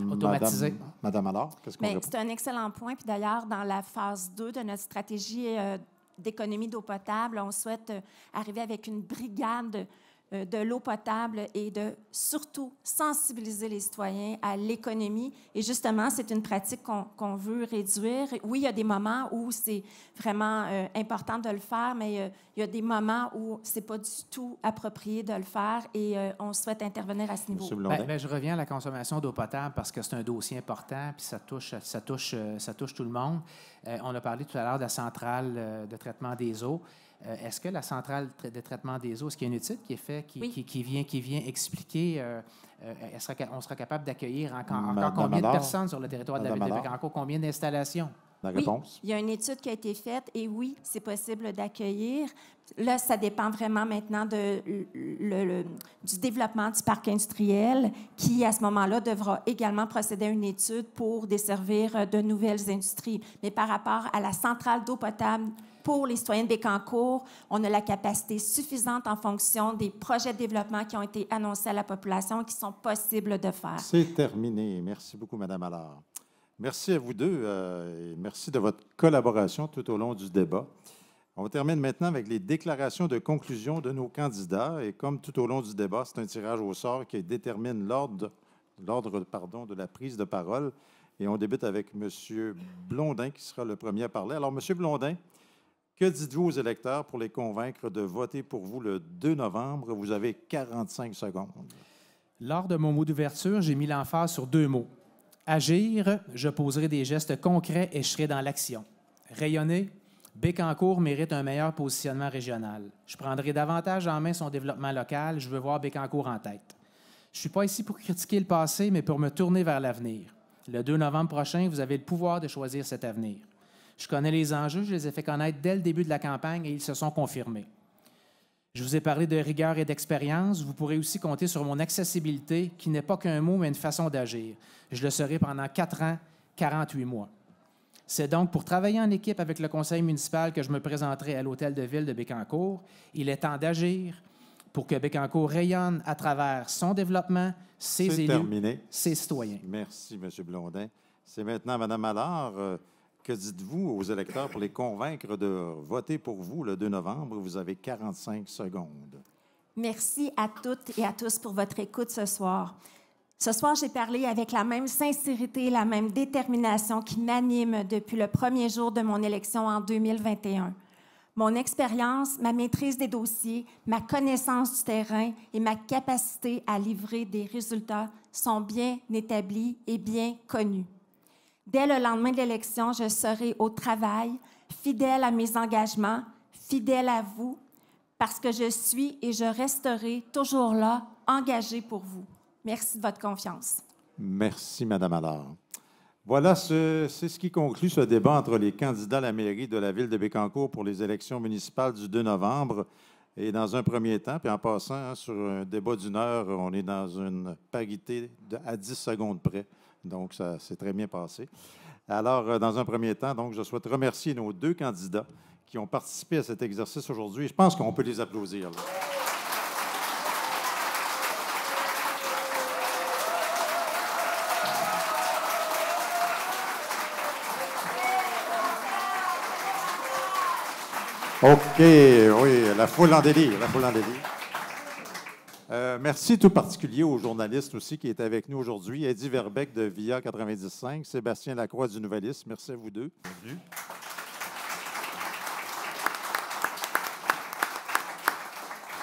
automatisés. Madame Allard, qu'est-ce qu'on répond? C'est un excellent point. Puis d'ailleurs, dans la phase 2 de notre stratégie d'économie d'eau potable, on souhaite arriver avec une brigade de l'eau potable et de surtout sensibiliser les citoyens à l'économie. Et justement, c'est une pratique qu'on veut réduire. Oui, il y a des moments où c'est vraiment important de le faire, mais il y a des moments où c'est pas du tout approprié de le faire et on souhaite intervenir à ce niveau. Bien, je reviens à la consommation d'eau potable parce que c'est un dossier important puis ça touche tout le monde. On a parlé tout à l'heure de la centrale de traitement des eaux. Est-ce que la centrale de traitement des eaux, est-ce qu'il y a une étude qui est faite qui vient expliquer, on sera capable d'accueillir encore combien de personnes sur le territoire de la ville de Bécancour, combien d'installations? La réponse? Oui, il y a une étude qui a été faite et oui, c'est possible d'accueillir. Là, ça dépend vraiment maintenant du développement du parc industriel qui, à ce moment-là, devra également procéder à une étude pour desservir de nouvelles industries. Mais par rapport à la centrale d'eau potable, pour les citoyens de Bécancour, on a la capacité suffisante en fonction des projets de développement qui ont été annoncés à la population et qui sont possibles de faire. C'est terminé. Merci beaucoup, Mme Allard. Merci à vous deux et merci de votre collaboration tout au long du débat. On termine maintenant avec les déclarations de conclusion de nos candidats. Et comme tout au long du débat, c'est un tirage au sort qui détermine l'ordre de la prise de parole. Et on débute avec M. Blondin qui sera le premier à parler. Alors, M. Blondin, que dites-vous aux électeurs pour les convaincre de voter pour vous le 2 novembre? Vous avez 45 secondes. Lors de mon mot d'ouverture, j'ai mis l'emphase sur 2 mots. Agir, je poserai des gestes concrets et je serai dans l'action. Rayonner, Bécancour mérite un meilleur positionnement régional. Je prendrai davantage en main son développement local. Je veux voir Bécancour en tête. Je ne suis pas ici pour critiquer le passé, mais pour me tourner vers l'avenir. Le 2 novembre prochain, vous avez le pouvoir de choisir cet avenir. Je connais les enjeux, je les ai fait connaître dès le début de la campagne et ils se sont confirmés. Je vous ai parlé de rigueur et d'expérience. Vous pourrez aussi compter sur mon accessibilité, qui n'est pas qu'un mot, mais une façon d'agir. Je le serai pendant 4 ans, 48 mois. C'est donc pour travailler en équipe avec le conseil municipal que je me présenterai à l'hôtel de ville de Bécancour. Il est temps d'agir pour que Bécancour rayonne à travers son développement, ses élus, ses citoyens. Merci, M. Blondin. C'est maintenant Mme Allard. Que dites-vous aux électeurs pour les convaincre de voter pour vous le 2 novembre? Vous avez 45 secondes. Merci à toutes et à tous pour votre écoute ce soir. Ce soir, j'ai parlé avec la même sincérité, la même détermination qui m'anime depuis le premier jour de mon élection en 2021. Mon expérience, ma maîtrise des dossiers, ma connaissance du terrain et ma capacité à livrer des résultats sont bien établis et bien connus. Dès le lendemain de l'élection, je serai au travail, fidèle à mes engagements, fidèle à vous, parce que je suis et je resterai toujours là, engagée pour vous. Merci de votre confiance. Merci, Mme Allard. Voilà, c'est ce qui conclut ce débat entre les candidats à la mairie de la ville de Bécancour pour les élections municipales du 2 novembre. Et dans un premier temps, puis en passant, sur un débat d'1 heure, on est dans une parité à 10 secondes près. Donc, ça s'est très bien passé. Alors, dans un premier temps, donc, je souhaite remercier nos 2 candidats qui ont participé à cet exercice aujourd'hui. Je pense qu'on peut les applaudir. Là. OK, oui, la foule en délire, la foule en délire. Merci tout particulier aux journalistes aussi qui étaient avec nous aujourd'hui. Eddie Verbeck de VIA 95, Sébastien Lacroix du Nouvelliste. Merci à vous deux. Bienvenue.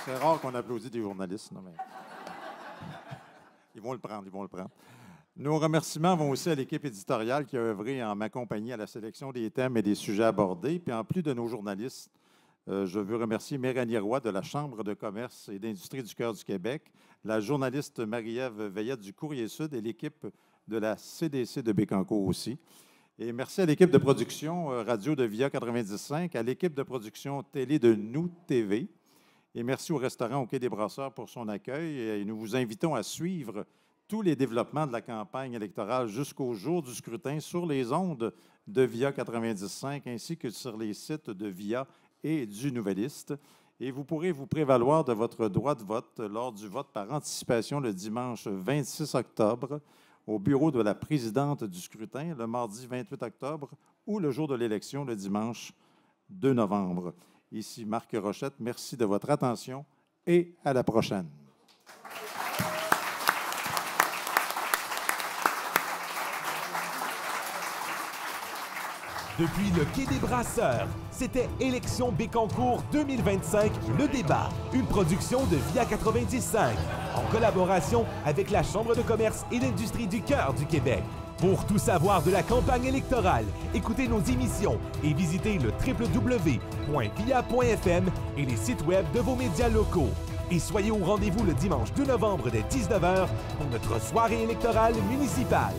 C'est rare qu'on applaudisse des journalistes. Non, mais... Ils vont le prendre. Nos remerciements vont aussi à l'équipe éditoriale qui a œuvré en ma compagnie à la sélection des thèmes et des sujets abordés. Puis en plus de nos journalistes, je veux remercier Méranie Roy de la Chambre de commerce et d'industrie du Cœur du Québec, la journaliste Marie-Ève Veillette du Courrier Sud et l'équipe de la CDC de Bécancour aussi. Et merci à l'équipe de production radio de VIA 95, à l'équipe de production télé de Nous TV Et merci au restaurant au Quai des Brasseurs pour son accueil. Et nous vous invitons à suivre tous les développements de la campagne électorale jusqu'au jour du scrutin sur les ondes de VIA 90.5 ainsi que sur les sites de VIA et du Nouvelliste. Et vous pourrez vous prévaloir de votre droit de vote lors du vote par anticipation le dimanche 26 octobre au bureau de la présidente du scrutin le mardi 28 octobre ou le jour de l'élection le dimanche 2 novembre. Ici Marc Rochette, merci de votre attention et à la prochaine. Depuis le Quai des Brasseurs, c'était Élection Bécancour 2025, le débat, une production de VIA 90.5, en collaboration avec la Chambre de commerce et d'industrie du cœur du Québec. Pour tout savoir de la campagne électorale, écoutez nos émissions et visitez le www.via.fm et les sites web de vos médias locaux. Et soyez au rendez-vous le dimanche 2 novembre dès 19h pour notre soirée électorale municipale.